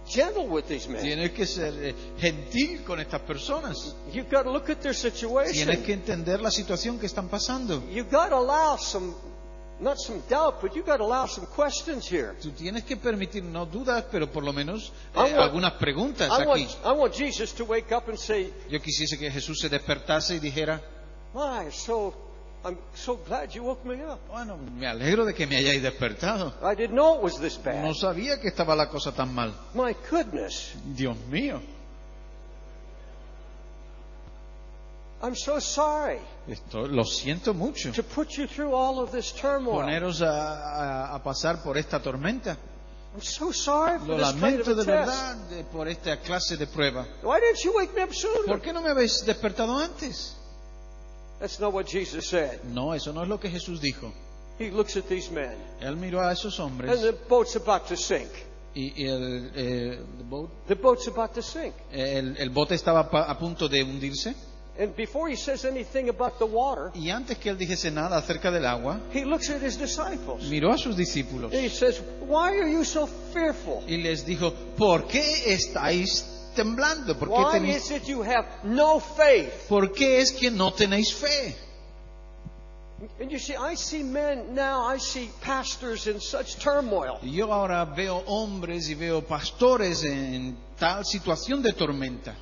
gentle with these men. tienes que ser gentil con estas personas. You've got to look at their situation. Tienes que entender la situación que están pasando. You've got to allow not some doubt, but you've got to allow some questions here. Tú tienes que permitir, no dudas, pero por lo menos I want- algunas preguntas aquí. I want Jesus to wake up and say, Yo quisiese que Jesús se despertase y dijera, I'm so glad you woke me up. bueno, me alegro de que me hayáis despertado. I didn't know it was this bad. No sabía que estaba la cosa tan mal. My goodness. Dios mío, I'm so sorry lo siento mucho. to put you through all of this turmoil. Poneros a pasar por esta tormenta. I'm so sorry for Lo this kind of lamento a de test. verdad por esta clase de prueba. Why didn't you wake me up sooner? ¿Por qué no me habéis despertado antes? That's not what Jesus said. No, eso no es lo que Jesús dijo. He looks at these men, Él miró a esos and hombres the boat's about to sink. y The boat's about to sink. el bote estaba a punto de hundirse. And before he says anything about the water, Y antes que él dijese nada acerca del agua, he looks at his disciples. miró a sus discípulos And he says, why are you so fearful? y les dijo, ¿por qué estáis temblando? ¿Por qué, Why tenéis, is it you have no faith? ¿Por qué es que no tenéis fe? And you see, I see men now, I see pastors in such turmoil. Y yo ahora veo hombres y veo pastores en tal situación de tormenta.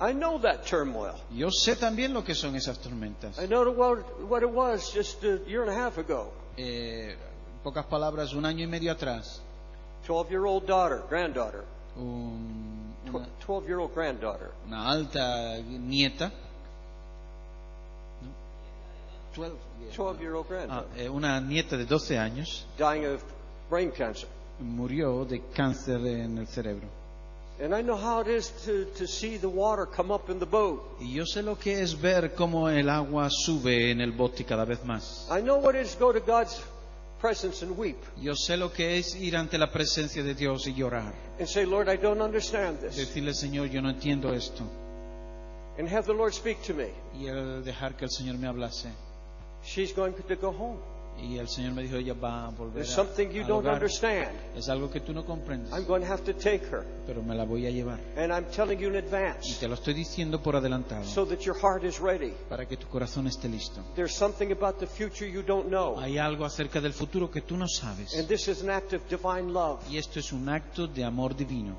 I know that turmoil. Yo sé también lo que son esas tormentas. I know what it was just a year and a half ago. En pocas palabras, 1 año y medio atrás, 12-year-old granddaughter, una 12-year-old granddaughter, alta nieta, ¿no? 12-year-old granddaughter, Una nieta de 12 años dying of brain cancer. murió de cáncer en el cerebro. And I know how it is to see the water come up in the boat. Y yo sé lo que es ver cómo el agua sube en el bote cada vez más. I know what it is to go to God's presence and weep Yo sé lo que es ir ante la presencia de Dios y llorar. and say, Lord, I don't understand this. Decirle, Señor, yo no entiendo esto. And have the Lord speak to me. Y el dejar que el Señor me hablase. She's going to go home. Y el Señor me dijo, ella va a volver There's something you al don't hogar. understand. Es algo que tú no comprendes, I'm going to have to take her. pero me la voy a llevar. And I'm telling you in Y advance te lo estoy diciendo por adelantado, so that your heart is ready. para que tu corazón esté listo. There's something about the future you don't know. Hay algo acerca del futuro que tú no sabes. And this is an act of divine love. Y esto es un acto de amor divino.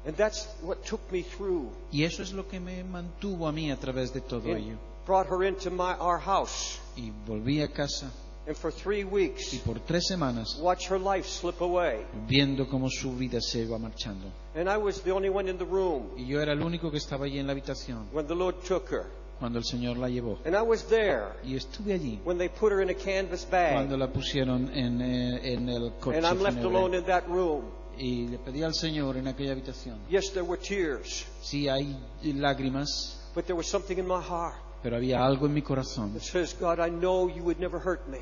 And that's what took me through. Y eso es lo que me mantuvo a mí a través de todo ello. It brought her into our house. Y volví a casa And for 3 y weeks, por 3 semanas, watch her life slip away. viendo cómo su vida se iba marchando. And I was the only one in the room Y yo era el único que estaba allí en la habitación when the Lord took her. cuando el Señor la llevó. And I was there Y estuve allí when they put her in a canvas cuando bag. la pusieron en el coche And I'm left fúnebre. alone in that room. Y le pedí al Señor en aquella habitación. Yes, there were tears, Sí, hay lágrimas, but there was something in my heart pero había algo en mi corazón that says, God, I know you would never hurt me.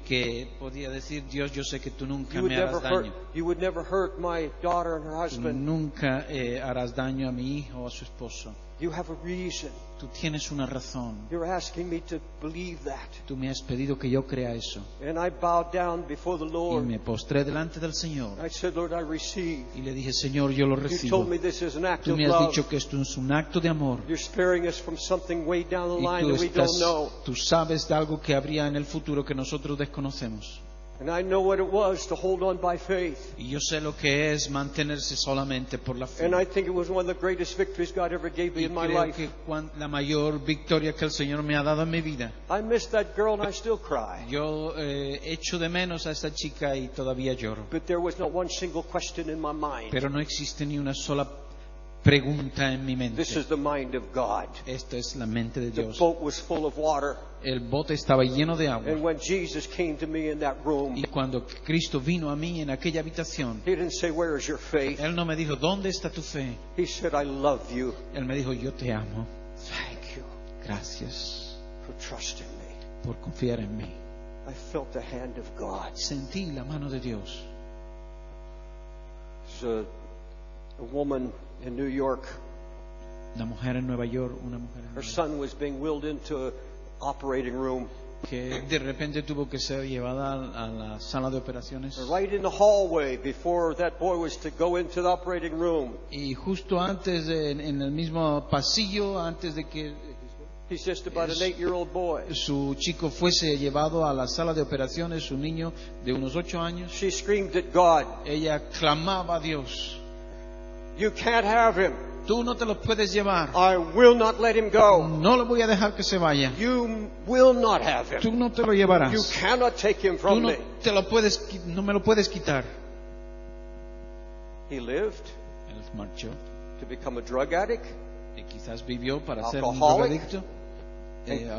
que podía decir, Dios, yo sé que tú nunca You would me harás daño. never hurt my daughter and her Tú husband. nunca harás daño a mi hijo o a su esposo. You have a reason. Tú tienes una razón. You're asking me to believe that. Tú me has pedido que yo crea eso. And I bowed down before the Y Lord. me postré delante del Señor. I said, Lord, I receive. Y le dije, Señor, yo lo You recibo. told me this is an act Tú of me has love. dicho que esto es un acto de amor. You're sparing us from something way down the Y line that we don't know. tú sabes de algo que habría en el futuro que nosotros desconocemos. And I know what it was to hold on by faith. Y yo sé lo que es mantenerse solamente por la fe. And I think it was one of the greatest victories God ever gave me Y in my creo life. que la mayor victoria que el Señor me ha dado en mi vida. I miss that girl and I still cry. Yo echo de menos a esta chica y todavía lloro. But there was not one single question in my mind. Pero no existe ni una sola pregunta en mi mente. This is the mind of God. Esta es la mente de The Dios. boat was full of water. El bote estaba lleno de agua. And when Jesus came to me in that room, Y cuando Cristo vino a mí en aquella habitación, He didn't say, "Where is your faith?" Él no me dijo, ¿dónde está tu fe? He said, "I love you. Él me dijo, yo te amo. Thank you Gracias for trusting me." por confiar en mí. I felt the hand of God. Sentí la mano de Dios. There's a woman in New York. Una mujer en Nueva York, una mujer en Her Nueva York, son was being wheeled into an operating room. que de repente tuvo que ser llevada a la sala de operaciones. Right in the hallway before that boy was to go into the operating room. Y justo antes, en el mismo pasillo, antes de que He's just about an 8-year-old boy. su chico fuese llevado a la sala de operaciones, su niño de unos 8 años, She screamed at God, ella clamaba a Dios, "You can't have him. tú no te lo puedes llevar, I will not let him go. no lo voy a dejar que se vaya, You will not have him. tú no te lo You llevarás, cannot take him tú from no, me." no me lo puedes quitar. He lived Él marchó to become a drug addict y quizás vivió para ser un Alcoholic. drogadicto,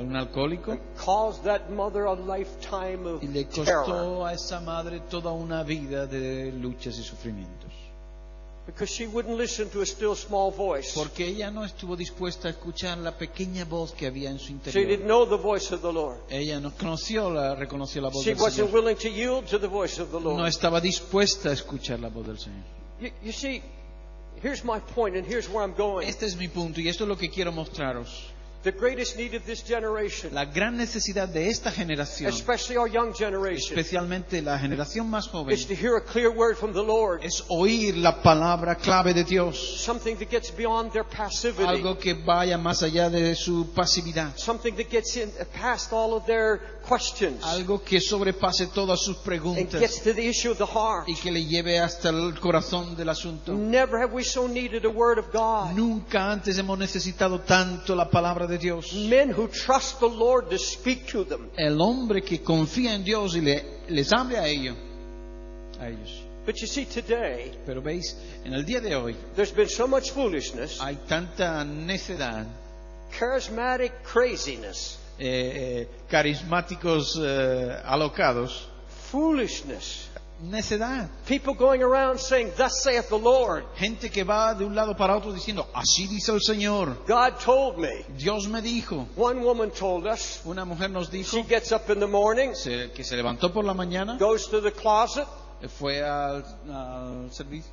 un alcohólico, and caused that mother a lifetime of y le terror costó a esa madre toda una vida de luchas y sufrimientos. because she wouldn't listen to a still small voice. Porque ella no estuvo dispuesta a escuchar la pequeña voz que había en su She interior. didn't know the voice of the Lord. Ella no reconoció la voz She del wasn't Señor. willing to yield to the voice of the No Lord. estaba dispuesta a escuchar la voz del Señor. You see, here's my point and here's where I'm going. Este es mi punto y esto es lo que quiero mostraros. The greatest need of this generation, La gran necesidad de esta generación, especially our young generation, especialmente la generación más joven, is to hear a clear word from the Lord. es oír la palabra clave de Dios. Something that gets beyond their passivity. Algo que vaya más allá de su pasividad. Something that gets in past all of their questions Algo que sobrepase todas sus and preguntas gets to the issue of the heart. y que le lleve hasta el corazón del asunto. Never have we so needed a word of God. Nunca antes hemos necesitado tanto la palabra de Dios. Men who trust the Lord to speak to them. El hombre que confía en Dios y les hable a ellos. But you see, today, Pero veis, en el día de hoy there's been so much foolishness, hay tanta necedad, charismatic craziness, carismáticos alocados, foolishness. necedad. People going around saying, "Thus saith the Lord." Gente que va de un lado para otro diciendo, así dice el Señor. God told me. Dios me dijo. One woman told us, Una mujer nos dijo she gets up in the morning, que se levantó por la mañana, goes to the closet, fue al servicio,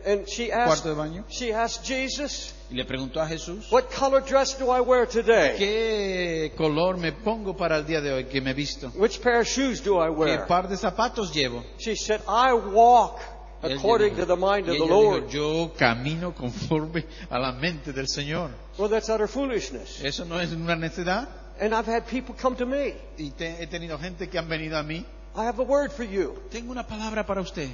and she cuarto de baño, asked Jesus, y le preguntó a Jesús, "What color dress do I wear today? ¿qué color me pongo para el día de hoy que me he visto? Which pair of shoes do I ¿Qué wear?" par de zapatos llevo? She said, "I walk Y ella according dijo- to the mind y of the ella dijo, Lord." yo camino conforme a la mente del Señor. Well, that's utter foolishness. ¿Eso no es una necedad? And I've had people come to me. Y he tenido gente que han venido a mí. I have a word for you. Tengo una palabra para usted.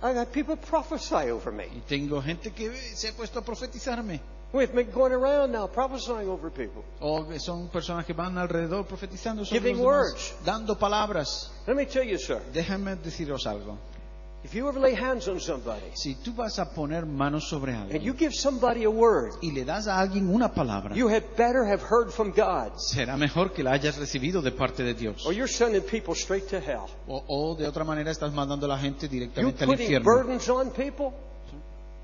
I've had people prophesy over me. Y tengo gente que se ha puesto a profetizarme. We've been going around now prophesying over people. O que son personas que van alrededor profetizando sobre Giving los demás, words. dando palabras. Let me tell you, sir. Déjame deciros algo. If you ever lay hands on somebody Si tú vas a poner manos sobre and alguien you give somebody a word, y le das a alguien una palabra, you had better have heard from God, será mejor que la hayas recibido de parte de Dios. or you're sending people straight to hell. O de otra manera estás mandando a la gente You're directamente al putting infierno. burdens on people.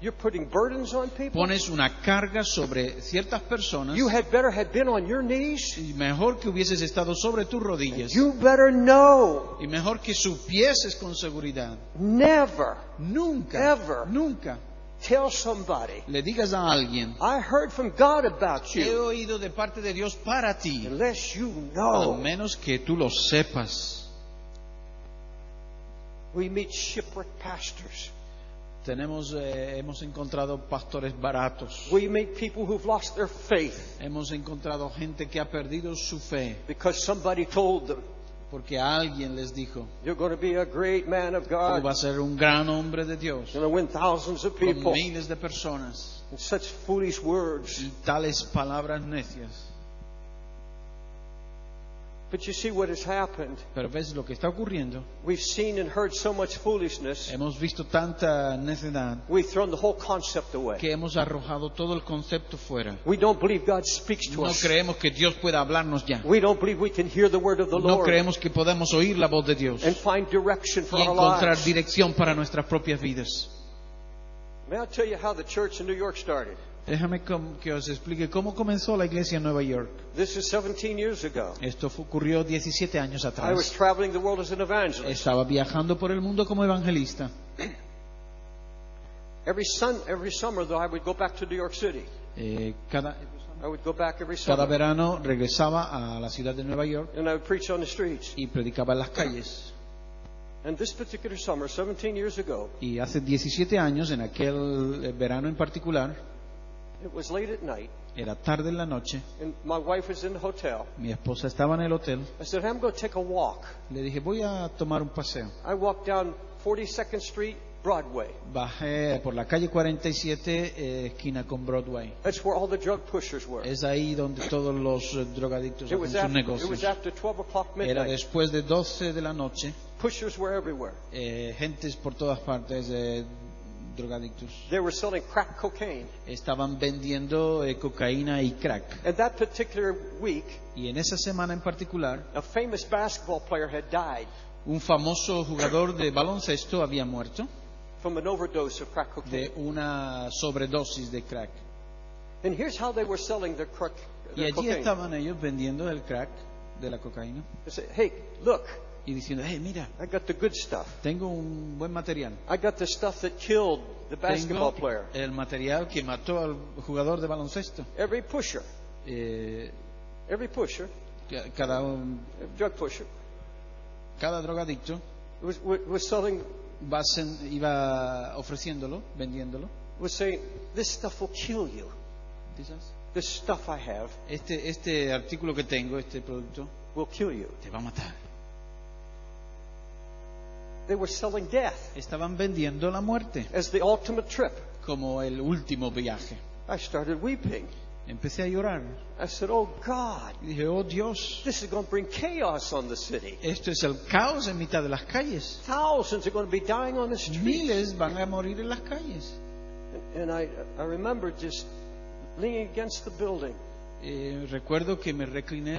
You're putting burdens on people. Pones una carga sobre ciertas personas You had better have been on your knees. y mejor que hubieses estado sobre tus rodillas You better know. y mejor que supieses con seguridad. Never Nunca, Ever. nunca tell somebody, le digas a alguien, "I heard from God about he you," oído de parte de Dios para ti, unless you al know. menos que tú lo sepas. We meet shipwrecked pastors. Hemos encontrado pastores baratos. We meet people who've lost their faith Hemos encontrado gente que ha perdido su fe because somebody told them, porque alguien les dijo, "You're going to be a great man of tú God. vas a ser un gran hombre de Dios, You're going to win thousands of con people." miles de personas, And such foolish words. y tales palabras necias. But you see what has happened. Pero ves lo que está ocurriendo. We've seen and heard so much foolishness. Hemos visto tanta necedad We've thrown the whole concept away. que hemos arrojado todo el concepto fuera. We don't believe God speaks to No us. creemos que Dios pueda hablarnos ya. We don't believe we can hear the word of the No Lord creemos que podemos oír la voz de Dios and find direction for y our encontrar lives. dirección para nuestras propias vidas. May I tell you how the church in New York started? Déjame que os explique cómo comenzó la iglesia en Nueva York. This is 17 years ago. Esto ocurrió 17 años I was atrás. traveling the world as an evangelist. Estaba viajando por el mundo como evangelista. Every summer, though, I would go back to New York City. Cada I would go back every Cada summer, verano regresaba a la ciudad de Nueva York and I would preach on the streets. y predicaba en las calles. And this particular summer, 17 years ago, Y hace 17 años, en aquel verano en particular, it was late at night, era tarde en la noche, and my wife was in the hotel. mi esposa estaba en el hotel. I said, I'm going to take a walk. Le dije, voy a tomar un paseo. I walked down 42nd Street, Broadway. Bajé por la calle 47, esquina con Broadway. That's where all the drug pushers were. Es ahí donde todos los drogadictos It hacen was sus after negocios. 12 o'clock Era midnight. después de 12 de la noche, Pushers were everywhere. gentes por todas partes, drogadictos. They were selling crack cocaine. Estaban vendiendo cocaína y crack. And that particular week, Y en esa semana en particular, a famous basketball player had died un famoso jugador de baloncesto había muerto from an overdose of crack cocaine. de una sobredosis de crack. And here's how they were selling their Y allí cocaine. estaban ellos vendiendo el crack de la cocaína They said, hey, look, y diciendo, hey, mira, I got the good stuff. tengo un buen material. I got the stuff that killed the basketball Tengo player. el material que mató al jugador de baloncesto. Every pusher, Eh, cada cada, drug pusher cada drogadicto was selling, iba ofreciéndolo, vendiéndolo. was saying, this stuff will kill you. This stuff I have Este artículo que tengo, este producto, will kill you. te va a matar. They were selling death Estaban vendiendo la muerte as the ultimate trip. como el último viaje. I started weeping. Empecé a llorar I said, oh God, y dije, oh Dios, this is going to bring chaos on the city. esto es el caos en mitad de las calles. Thousands are going to be dying on the streets. Miles van a morir en las calles. And I remember just leaning against the building. Recuerdo que me recliné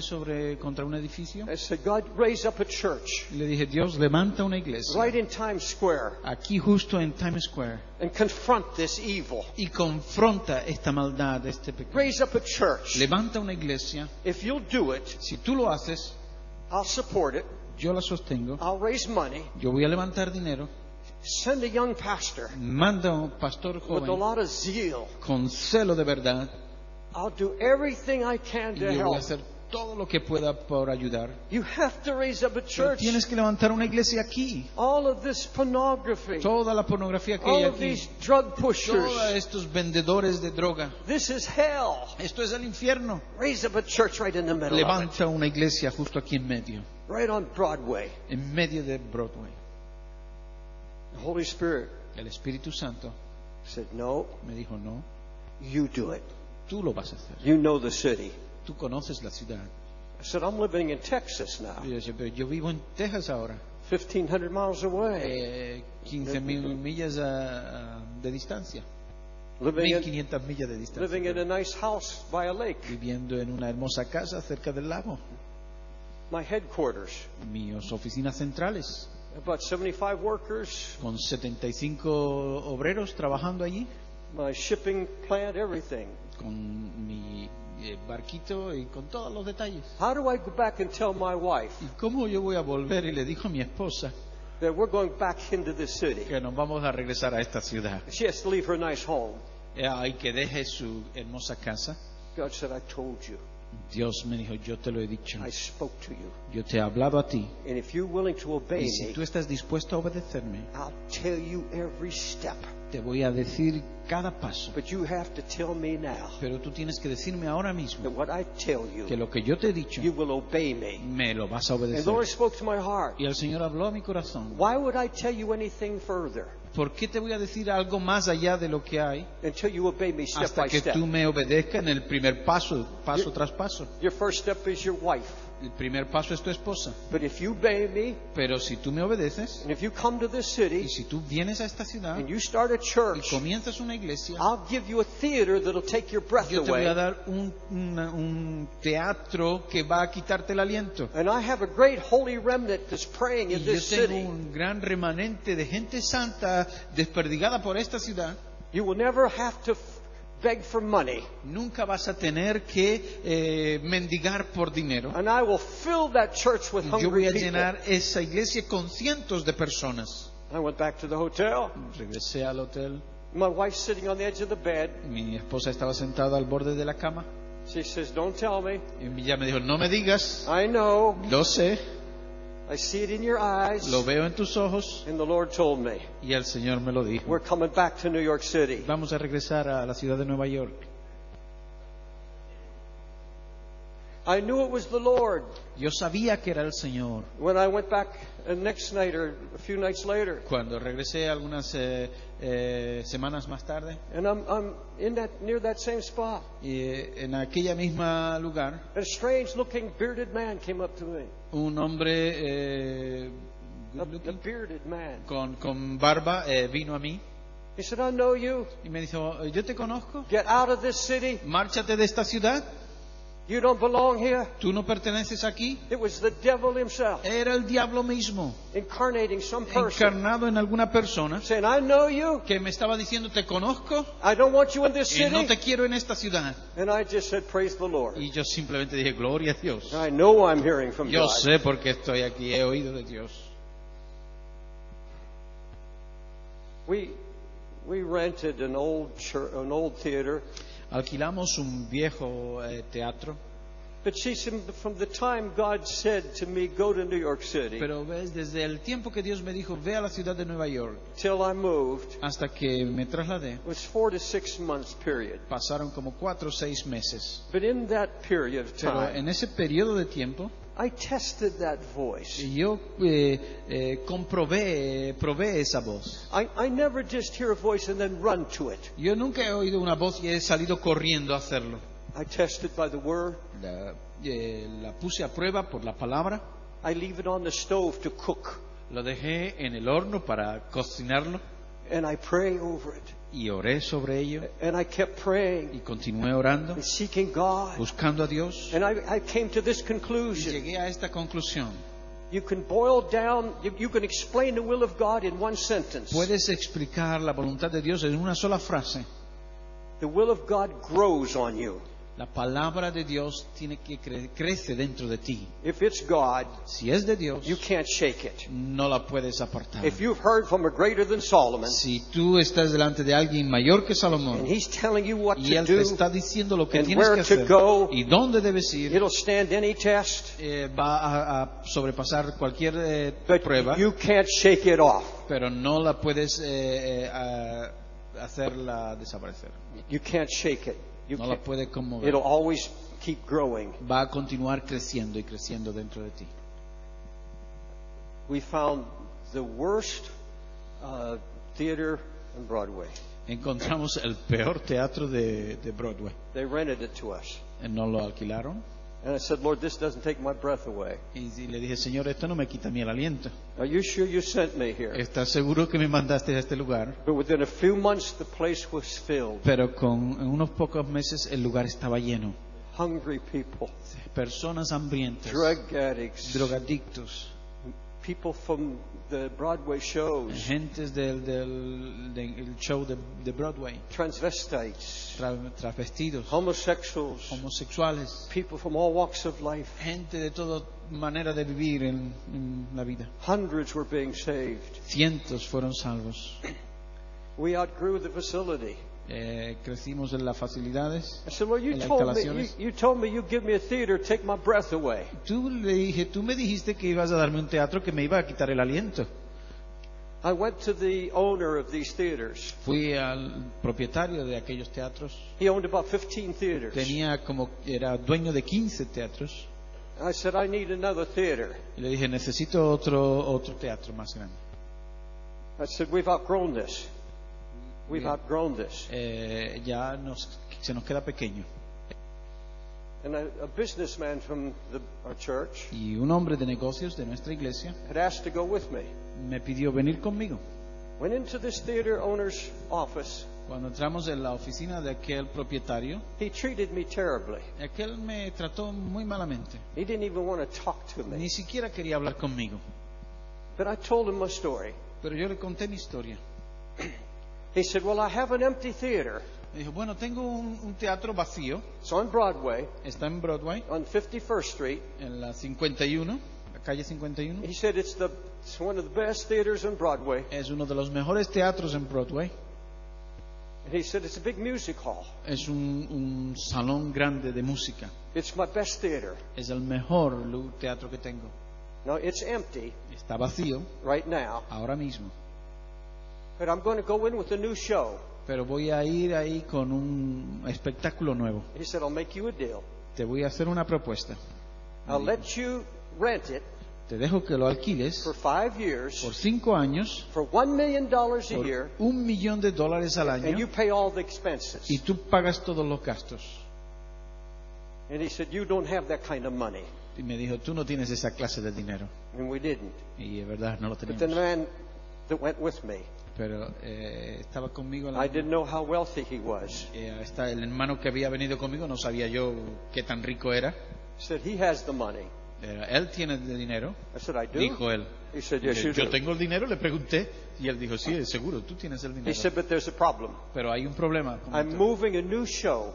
contra un edificio I said, God, raise up a church y le dije, Dios, levanta una iglesia right in Times Square aquí justo en Times Square and confront this evil. y confronta esta maldad, este pecado. Raise up a church. Levanta una iglesia. If you'll do it, Si tú lo haces, I'll support it. yo la sostengo. I'll raise money. Yo voy a levantar dinero. Send a young pastor Manda un pastor with a joven lot of zeal. con celo de verdad I'll do everything I can y to yo voy a help. hacer todo lo que pueda por ayudar. You have to raise up a Pero church. tienes que levantar una iglesia aquí. All of this pornography, Toda la pornografía que hay all of aquí, these drug todos pushers, estos vendedores de droga, this is hell. esto es el infierno. Raise up a church right in the middle of it, Levanta una iglesia justo aquí en medio, right on Broadway. en medio de Broadway. The Holy Spirit El Espíritu Santo said, no, me dijo, no, you do it. tú lo vas a hacer. You know the city. Tú conoces la ciudad. I said, I'm living in Texas now, Y yo decía, pero yo vivo en Texas ahora, 1,500 miles away. 15,000 millas de distancia, Living in, 1,500 millas de distancia. living in a nice house by a lake. Viviendo en una hermosa casa cerca del lago. My headquarters, Mis oficinas centrales, about 75 workers, con 75 obreros trabajando allí, my shipping plant, everything. con mi barquito y con todos los detalles. How do I go back and tell my wife ¿Y cómo yo voy a volver? Y le dijo a mi esposa that we're going back into this city? que nos vamos a regresar a esta ciudad. She has to leave her nice home. Y que deje su hermosa casa. God said, I told you. Dios me dijo, yo te lo he dicho. I spoke to you. Yo te he hablado a ti. And if you're willing to obey Y si me, tú estás dispuesto a obedecerme, I'll tell you every step. te voy a decir cada paso. But you have to tell me now Pero tú tienes que decirme ahora mismo that what I tell que you, lo que yo te he dicho, you will obey me. me lo vas a And the obedecer. Lord spoke to my heart. Y el Señor habló a mi corazón. Why would I tell you anything further ¿Por qué te voy a decir algo más allá de lo que hay until you obey me step hasta by que step? tú me obedezcas en el primer paso, paso tras paso? Your first step is your wife. El primer paso es tu esposa. But if you obey me, Pero si tú me obedeces and if you come to this y city, si tú vienes a esta ciudad and you start a y church, comienzas una iglesia, I'll give you a theater that'll take your breath yo te voy away. a dar un teatro que va a quitarte el aliento. And I have a great holy remnant that's praying Y in yo this tengo city. un gran remanente de gente santa desperdigada por esta ciudad. You will never have to beg for money. Nunca vas a tener que mendigar por dinero. And I will fill that church with Yo voy hungry a people. llenar esa iglesia con cientos de personas. I went back to the hotel. Regresé al hotel. My wife's sitting on the edge of the bed. Mi esposa estaba sentada al borde de la cama. She says, "Don't tell me. Y ella me dijo, no me digas. I know. Lo sé, I see it in your eyes." lo veo en tus ojos. And the Lord told me, Y el Señor me lo dijo. "We're coming back to New York City." Vamos a regresar a la ciudad de Nueva York. I knew it was the Lord Yo sabía que era el Señor. when I went back the next night or a few nights later. Cuando regresé algunas semanas más tarde, And I'm in near that same spot. y en aquella misma lugar, And a strange looking bearded man came up to me. un hombre A bearded man. con barba vino a mí He said, "I know you. y me dijo, yo te conozco, Get out of this city. márchate de esta ciudad, You don't belong here." tú no perteneces aquí. It was the devil himself Era el diablo mismo, incarnating some person, encarnado en alguna persona, saying, "I know you. que me estaba diciendo, te conozco I don't want you in this y no city." te quiero en esta ciudad. And I just said, "Praise the Lord." Y yo simplemente dije, gloria a Dios. I know I'm hearing from Yo God. sé por qué estoy aquí, he oído de Dios. We rented an old theater. Alquilamos un viejo teatro, But she said, from the time God said to me, "Go to New York City," pero ves, desde el tiempo que Dios me dijo, ve a la ciudad de Nueva York, till I moved, hasta que me trasladé, it was 4 to 6 months period. pasaron como 4 o 6 meses. But in that period of Pero time, en ese periodo de tiempo, I tested that voice. yo probé esa voz. I never just hear a voice and then run to it. Yo nunca he oído una voz y he salido corriendo a hacerlo. I test it by the Word. La puse a prueba por la palabra, I leave it on the stove to cook. lo dejé en el horno para cocinarlo And I pray over it. y oré sobre ello And I kept praying y continué orando, and seeking God. buscando a Dios, And I came to this y conclusion. llegué a esta conclusión. You can boil down, you can explain the will of God in one sentence. Puedes explicar la voluntad de Dios en una sola frase. The will of God grows on you. La palabra de Dios tiene que crece dentro de ti. If it's God, Si es de Dios, you can't shake it. no la puedes apartar. If you've heard from a greater than Solomon, Si tú estás delante de alguien mayor que and Salomón he's telling you what y to él te do, está diciendo lo que and tienes where que to hacer go, y dónde debes ir, it'll stand any test, va a sobrepasar cualquier but prueba, you can't shake it off. pero no la puedes hacerla desaparecer. You can't shake it. You No la can't. puedes conmover. It'll always keep growing. Va a continuar creciendo y creciendo dentro de ti. We found the worst theater on Broadway. Encontramos el peor teatro de Broadway. They rented it to us. Nos lo alquilaron And I said, "Lord, this doesn't take my breath away. y le dije, Señor, esto no me quita ni el aliento. Are you sure you sent me here?" ¿Estás seguro que me mandaste a este lugar? But within a few months, the place was filled. Pero en unos pocos meses el lugar estaba lleno. Hungry people, Personas hambrientas, drug addicts, drogadictos, people from the Broadway shows, gentes del show de Broadway, transvestites, travestidos, homosexuals, homosexuales, people from all walks of life. gente de toda manera de vivir en la vida. Hundreds were being saved. Cientos fueron salvos. We outgrew the facility. Crecimos en las facilidades. I said, "Lord, En las instalaciones. you told me you'd give me a theater, take my breath away." Tú me dijiste que ibas a darme un teatro que me iba a quitar el aliento. I went to the owner of these theaters. Fui al propietario de aquellos teatros. He owned about 15 theaters. Era dueño de 15 teatros. I said, "I need another theater." Y le dije, necesito otro teatro más grande. I said, "We've outgrown this. We've outgrown this." Se nos queda pequeño. And a businessman from our church Y un hombre de negocios de nuestra iglesia had asked to go with me. me pidió venir conmigo. Went into this theater owner's office. Cuando entramos en la oficina de aquel propietario, He treated me terribly. aquel me trató muy malamente. He didn't even want to talk to me. Ni siquiera quería hablar conmigo. But I told him my story. Pero yo le conté mi historia. He said, well, I have an empty theater. Me dijo, bueno, tengo un teatro vacío. It's on Broadway, Está en Broadway, on 51st Street. en la 51, la calle 51. He said, it's one of the best theaters on Broadway. Es uno de los mejores teatros en Broadway. And he said, it's a big music hall. Es un salón grande de música. It's my best theater. Es el mejor teatro que tengo. Now, it's empty Está vacío right now, ahora mismo. but I'm going to go in with a new show. Pero voy a ir ahí con un espectáculo nuevo. He said, I'll make you a deal. Te voy a hacer una propuesta. I'll let you rent it Te dejo que lo alquiles for 5 years por 5 años, for $1 million a por year, $1 millón al and you año, pay all the expenses. y tú pagas todos los gastos. And he said, you don't have that kind of money. Y me dijo, tú no tienes esa clase de dinero. And we didn't. Y es verdad, no lo But the teníamos. man that went with me, Pero estaba conmigo. I didn't know how wealthy he was. El hermano que había venido conmigo, no sabía yo qué tan rico era. He said, he has the money. Él tiene el dinero, I said, I do. dijo él. He said, yes, you Yo do. tengo el dinero, le pregunté. Y él dijo, sí, seguro, tú tienes el He dinero. said, but there's a problem. Pero hay un problema. I'm moving a new show,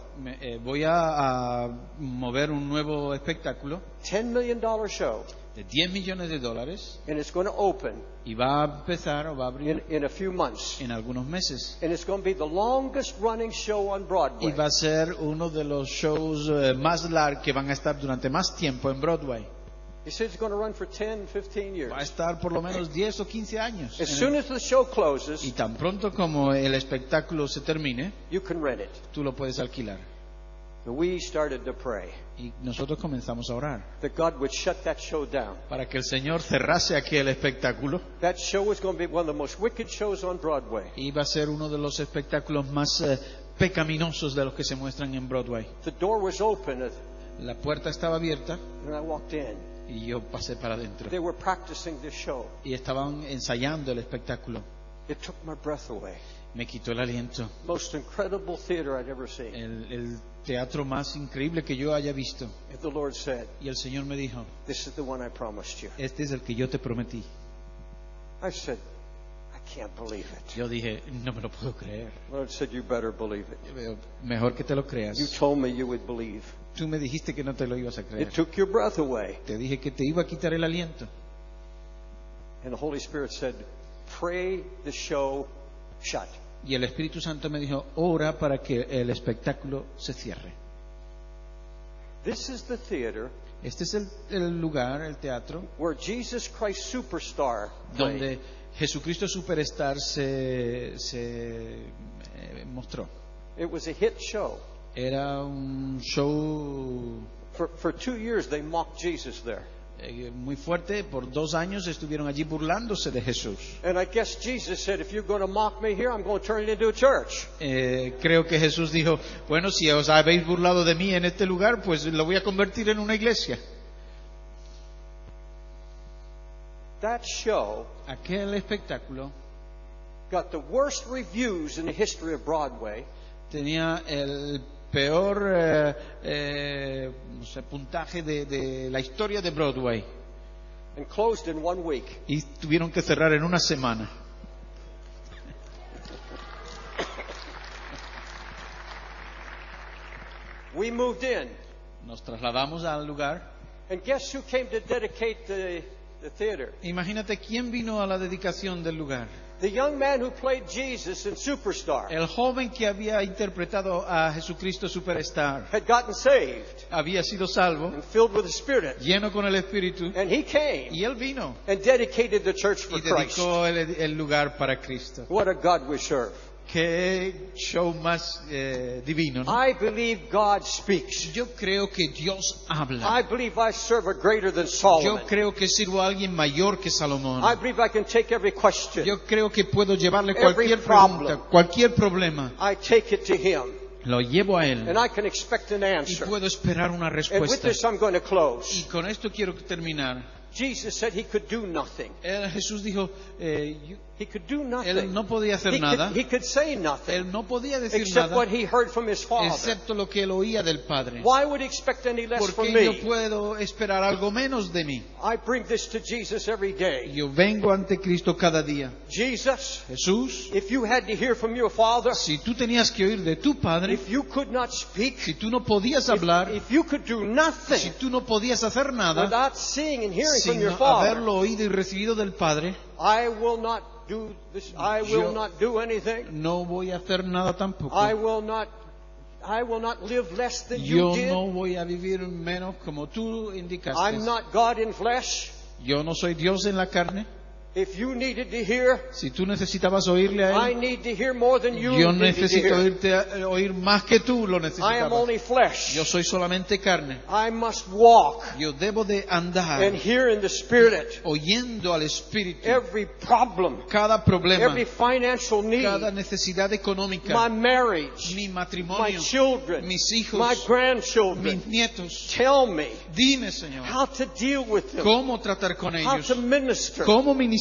Voy a mover un nuevo espectáculo $10 million show, de $10 millones and it's going to open y va a empezar o va a abrir in a few months. en algunos meses. And it's going to be the longest running show on Y Broadway. va a ser uno de los shows más largos que van a estar durante más tiempo en Broadway. He said it's going to run for 10, 15 years. Va a estar por lo menos 10 o 15 años. As soon as the show Y closes, tan pronto como el espectáculo se termine, you can rent it. tú lo puedes alquilar. So we started to pray Y nosotros comenzamos a orar that God would shut that show down. para que el Señor cerrase aquel espectáculo. That show was going to be one of the most wicked shows on Broadway. Y va a ser uno de los espectáculos más pecaminosos de los que se muestran en Broadway. The door was open La puerta estaba abierta and I walked in. y yo pasé para adentro. They were practicing this show. Y estaban ensayando el espectáculo. It took my breath away. Me quitó el aliento. Most incredible theater I'd ever seen. El teatro más increíble que yo haya visto. And the Lord said, Y el Señor me dijo, this is the one I promised you. este es el que yo te prometí. I said, I can't believe it. Yo dije, no me lo puedo creer. The Lord said, you better believe it. Mejor que te lo You creas. told me you would believe. Tú me dijiste que no te lo ibas a creer. It took your breath away. Te dije que te iba a quitar el aliento. And the Holy Spirit said, pray the show shut. Y el Espíritu Santo me dijo, ora para que el espectáculo se cierre. This is the theater Este es el lugar, el teatro, where Jesus Christ Superstar played. donde Jesucristo Superstar se mostró. It was a hit show. Era un show For 2 years they mocked Jesus there. muy fuerte. Por 2 años estuvieron allí burlándose de Jesús. And I guess Jesus said, if you're going to mock me here, I'm going to turn it into a church. Creo que Jesús dijo, bueno, si os habéis burlado de mí en este lugar, pues lo voy a convertir en una iglesia. That show Aquel espectáculo got the worst reviews in the history of Broadway. tenía el peor no sé, puntaje de la historia de Broadway. And closed in 1 week. Y tuvieron que cerrar en una semana. We moved in. Nos trasladamos al lugar. And guess who came to dedicate the theater? Imagínate quién vino a la dedicación del lugar. The young man who played Jesus in Superstar El joven que había interpretado a Jesucristo Superstar had gotten saved había sido salvo, and filled with the Spirit. lleno con el Espíritu, And he came y él vino and dedicated the church for y Christ. dedicó el lugar para Cristo. What a God we serve. Qué show más divino, ¿no? I believe God speaks. Yo creo que Dios habla. I believe I serve a greater than Solomon. Yo creo que sirvo a alguien mayor que Salomón. I believe I can take every question. Yo creo que puedo llevarle Every cualquier problem. pregunta, cualquier problema. I take it to Him. lo llevo a Él and I can expect an y answer. puedo esperar una And with respuesta. this, I'm going to Y close. con esto quiero terminar. Jesus said he could do nothing. Jesús dijo, He could do Él nothing. no podía hacer nada. He could say nothing Él no podía decir except nada what he heard from his Father. excepto lo que él oía del Padre. Why would he expect any less ¿Por from qué yo me? puedo esperar algo menos de mí? I bring this to Jesus every day. Yo vengo ante Cristo cada día. Jesus, Jesús, if you had to hear from your Father, si tú tenías que oír de tu Padre, if you could not speak, si tú no podías hablar, if you could do si nothing tú no podías hacer nada, without seeing and hearing from sin your Father, haberlo oído y recibido del Padre, I will not do this. I will not do anything. no voy a hacer nada tampoco. I will not live less than you Yo did. no voy a vivir menos como tú indicaste. I'm not God in flesh. Yo no soy Dios en la carne. If you needed to hear, Si tú necesitabas oírle a I Él, need to hear more than you yo needed to necesito hear. oír más que tú lo I am necesitabas. only flesh. Yo soy solamente carne. I must walk Yo debo de andar and hear in the Spirit oyendo al Espíritu every problem, cada problema, every financial need, cada necesidad económica, my marriage, mi my matrimonio, children, mis hijos, my mis grandchildren. nietos. Tell me Dime, Señor, how to deal with them, cómo tratar con how ellos, to minister, cómo where ministrarles,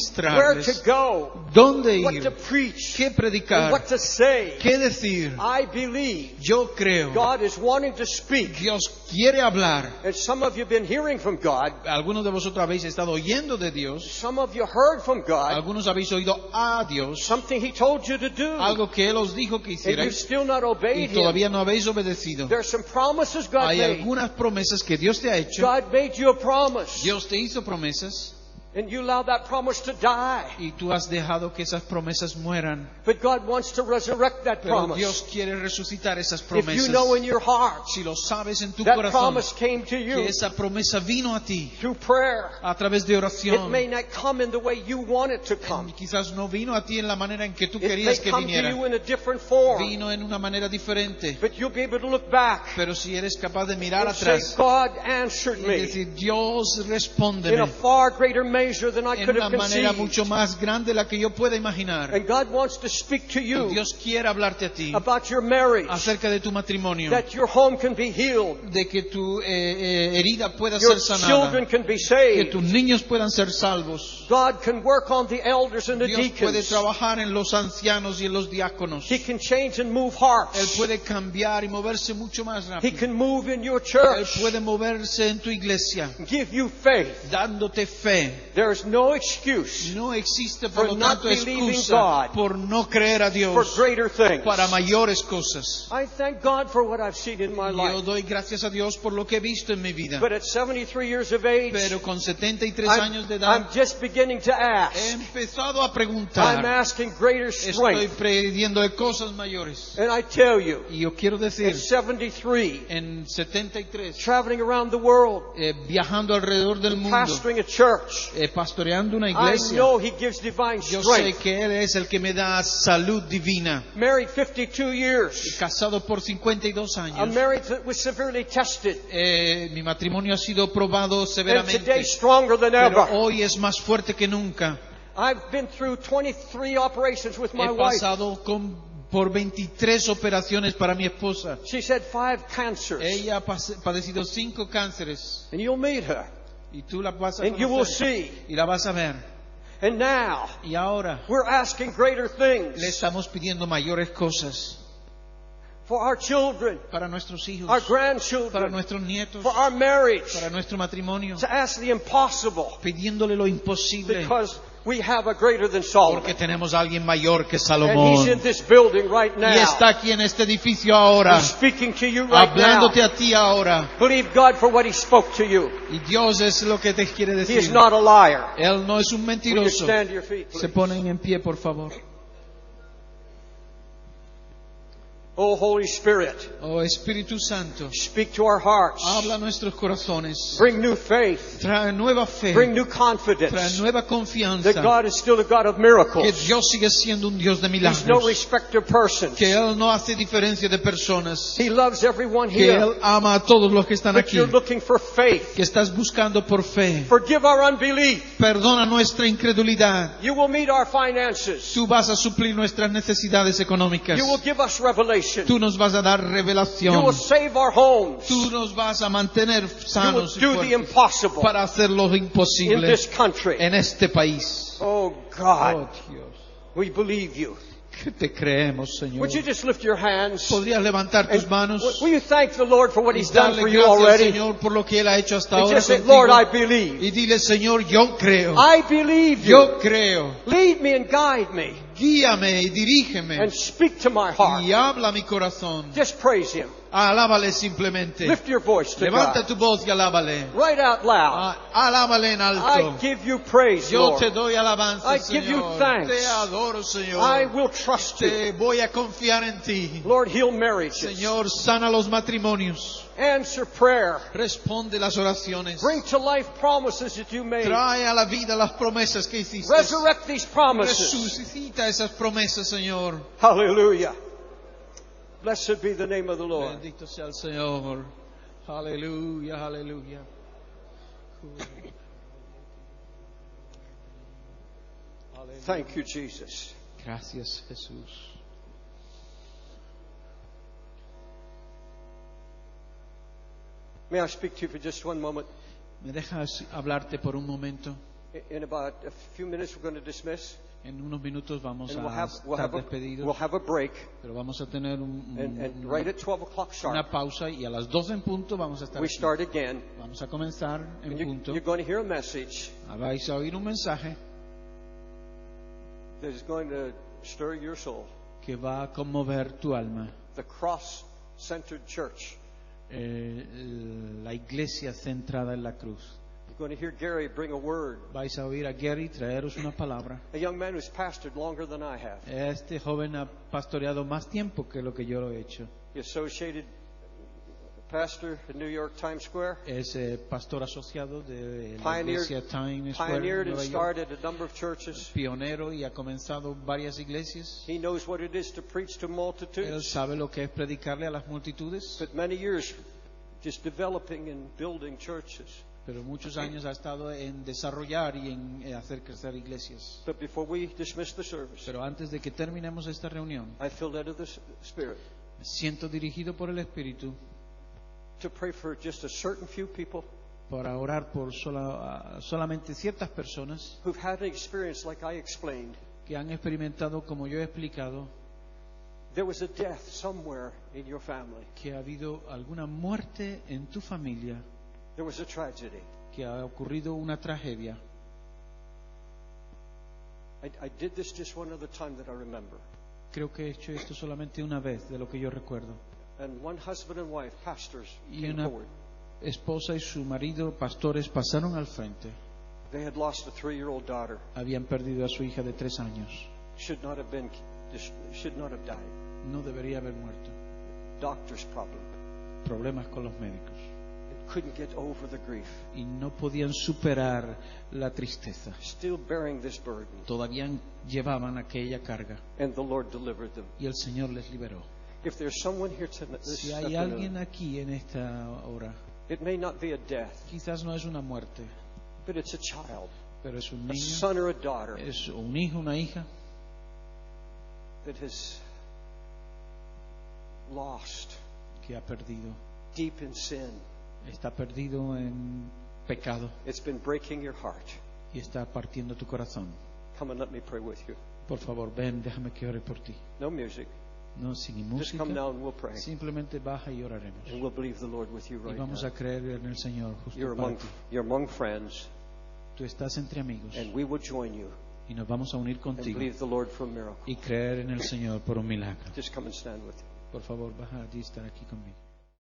to go, dónde what to ir, preach, qué and predicar, what to say. qué decir. I believe Yo creo, God is wanting to speak. Dios quiere hablar. And some of you have been hearing from God. Algunos de vosotros habéis estado oyendo de Dios. Some of you heard from God Algunos habéis oído a Dios. something He told you to do, Algo que Él os dijo que and you've hicierais still not y obeyed Him. todavía no habéis obedecido. There are some promises God Hay made. algunas promesas que Dios te ha hecho. God made you a promise, Dios te hizo promesas and you allowed that promise to die. y tú has dejado que esas promesas mueran. But God wants to resurrect that Pero promise. Dios quiere resucitar esas If promesas. you know in your heart Si lo sabes en tu that corazón promise came to que you esa promesa vino a ti through prayer, a través de it oración. may not come in the way you want it to come. Quizás no vino a ti en la manera en que tú It may querías que come to viniera. you in a different form. Vino en una manera diferente. But you'll be able to look back Pero si eres capaz de mirar and say, atrás God answered y me decir, Dios, in a respóndeme far greater measure than I en could una have manera conceived. mucho más grande de la que yo pueda imaginar. And God wants to speak to Y you Dios quiere hablarte a ti about your marriage, acerca de tu matrimonio, that your home can be healed, de que tu herida pueda your ser children sanada, can be que saved. tus niños puedan ser salvos. God can work on the elders and the Dios puede deacons. trabajar en los ancianos y en los diáconos. He can change and move Él hearts. puede cambiar y moverse mucho más He rápido. can move in your Él church, puede moverse en tu iglesia, give you faith. dándote fe. There is no excuse No existe, por For lo not tanto, believing excusa God por no creer a for Dios greater things. para mayores cosas. I thank God for what I've seen in my Yo life. doy gracias a Dios por lo que he visto en mi vida. But at 73 years of age, Pero con 73 I'm, años de I'm edad just beginning to he ask. empezado a I'm preguntar. asking greater Estoy strength. pidiendo de cosas mayores. And I tell you, Y yo quiero at decir, 73, en 73, traveling around the world, viajando alrededor del mundo, pastoring a church, pastoreando una I iglesia, know He gives divine yo sé strength. que Él es el que me da salud divina. Married 52 years. Casado por 52 A años. marriage that was severely tested. Mi matrimonio ha sido probado And severamente, today stronger than pero ever. hoy es más fuerte que nunca. I've been through 23 operations with my He wife. pasado por 23 operaciones para mi esposa. She's had 5 cancers. Ella ha padecido 5 cánceres. And you'll meet her. Y tú la vas a And you will conocer. see. Y la vas a ver. And now, Y ahora we're asking greater le things estamos pidiendo mayores cosas for our children, para nuestros hijos, our para grandchildren, nuestros nietos, for our marriage, para nuestro matrimonio, to ask the impossible, pidiéndole lo imposible, because we have a greater than porque Solomon. tenemos a alguien mayor que And Salomón. he's in this building right Y now. está aquí en este edificio ahora, He's speaking to you right now. hablándote a ti ahora. Believe God for what He spoke to you. Y Dios es lo que te quiere He is decir. not a liar. Él no es un Will you mentiroso. stand to your feet, Se please? ponen en pie, por favor. Oh, Holy Spirit, Oh Espíritu Santo, speak to our hearts. habla a nuestros corazones. Bring new faith. Trae nueva fe. Bring new Trae confidence nueva that confianza. God is still a God of Que miracles. Dios sigue siendo un Dios de He's no milagros. respecter of persons. Que Él no hace diferencia de personas. He loves everyone Que here. Él ama a todos los que están But aquí. you're looking for faith. Que estás buscando por fe. Forgive our unbelief. Perdona nuestra incredulidad. You will meet our finances. Tú vas a suplir nuestras necesidades económicas. You will give us revelation. revelation. Tú nos vas a dar You revelación. will save our homes. Tú nos vas a mantener You will sanos y do the fuertes impossible para hacer lo in imposible this country. en este país. Oh Oh God, Dios, we believe you. que te creemos, Señor. Would you just lift your hands? ¿Podrías levantar tus manos Will you thank the Lord for what y He's done darle for you gracias al already? Señor por lo que Él ha hecho hasta And ahora just say, contigo? Lord, I believe. Y dile, Señor, yo creo. I believe you. Yo creo. Lead me and guide me Guíame y dirígeme and speak to my heart. y habla a mi corazón. Just praise Him. Alábale simplemente. Lift your voice to Levanta God. tu voz y alábale. Right out loud. Alábale en I alto. give you praise, Yo te Lord. doy alabanza, I give you Señor. thanks. Te adoro, Señor. I will trust you. Te voy a confiar en ti. Lord, heal marriages. Señor, sana los matrimonios. Answer prayer. Responde las oraciones. Bring to life promises that you made. Trae a la vida las promesas que hiciste. Resurrect these promises. Resucita esas promesas, Señor. Hallelujah. Blessed be the name of the Lord. Bendito sea el Señor. Aleluya, aleluya. Thank you, Jesus. Gracias, Jesús. May I speak to you for just one moment? ¿Me dejas hablarte por un momento? In about a few minutes, we're going to dismiss. En unos minutos vamos And a we'll estar have despedidos, a break. pero vamos a tener And right at 12 o'clock una sharp, pausa y a las 12 en punto vamos a estar we aquí. start again. Vamos a comenzar en And punto. you're going to hear a message Vais a oír un mensaje that is going to stir your soul. que va a conmover tu alma. The cross-centered church. La iglesia centrada en la cruz. You're going to hear Gary bring a word. Vais a oír a Gary traeros una palabra. A young man who's pastored longer than I have. Este joven ha pastoreado más tiempo que lo que yo lo he hecho. The associated pastor in New York Times Square. Es pastor asociado de la Pioneered, iglesia Times Square, pioneered and Nueva York. started a number of churches. Pionero y ha comenzado varias iglesias. He knows what it is to preach to Él multitudes. sabe lo que es predicarle a las multitudes, But many years just developing and building churches. pero muchos años ha estado en desarrollar y en hacer crecer iglesias. But before we dismiss the service, Pero antes de que terminemos esta reunión, I feel led of the Spirit me siento dirigido por el Espíritu to pray for just a certain few people para orar por solamente ciertas personas who've had an experience like I explained. que han experimentado, como yo he explicado, There was a death somewhere in your family. que ha habido alguna muerte en tu familia, There was a tragedy. que ha ocurrido una tragedia. I did this just one other time that I remember. Creo que he hecho esto solamente una vez, de lo que yo recuerdo. And one husband and wife, pastors, Y came una forward. esposa y su marido, pastores, pasaron al frente. They had lost a 3-year-old daughter. Habían perdido a su hija de 3 años. Should not have died. No debería haber muerto. Doctor's problem. Problemas con los médicos. It couldn't get over the grief. Y no podían superar la tristeza. Still bearing this burden. Todavía llevaban aquella carga. And the Lord delivered them. Y el Señor les liberó. If there's someone here tonight, Si hay alguien aquí en esta hora, it may not be a death, quizás no es una muerte, but it's a child, pero es un a niño, son or a daughter es un hijo, una hija that has lost que ha perdido, deep in sin. está perdido en pecado It's been breaking your heart. y está partiendo tu corazón. Come and let me pray with you. Por favor, ven, déjame que ore por ti. No music. No, sin Just música, come now and we'll pray. simplemente baja y oraremos. And we'll believe the Lord with you Y right vamos now. a creer en el Señor justo You're para among, ti. you're among friends, Tú estás entre amigos and we will join you y nos vamos a unir and contigo believe the Lord for a miracle. y creer en el Señor por un milagro. Just come and stand with you. Por favor, baja y estar aquí conmigo.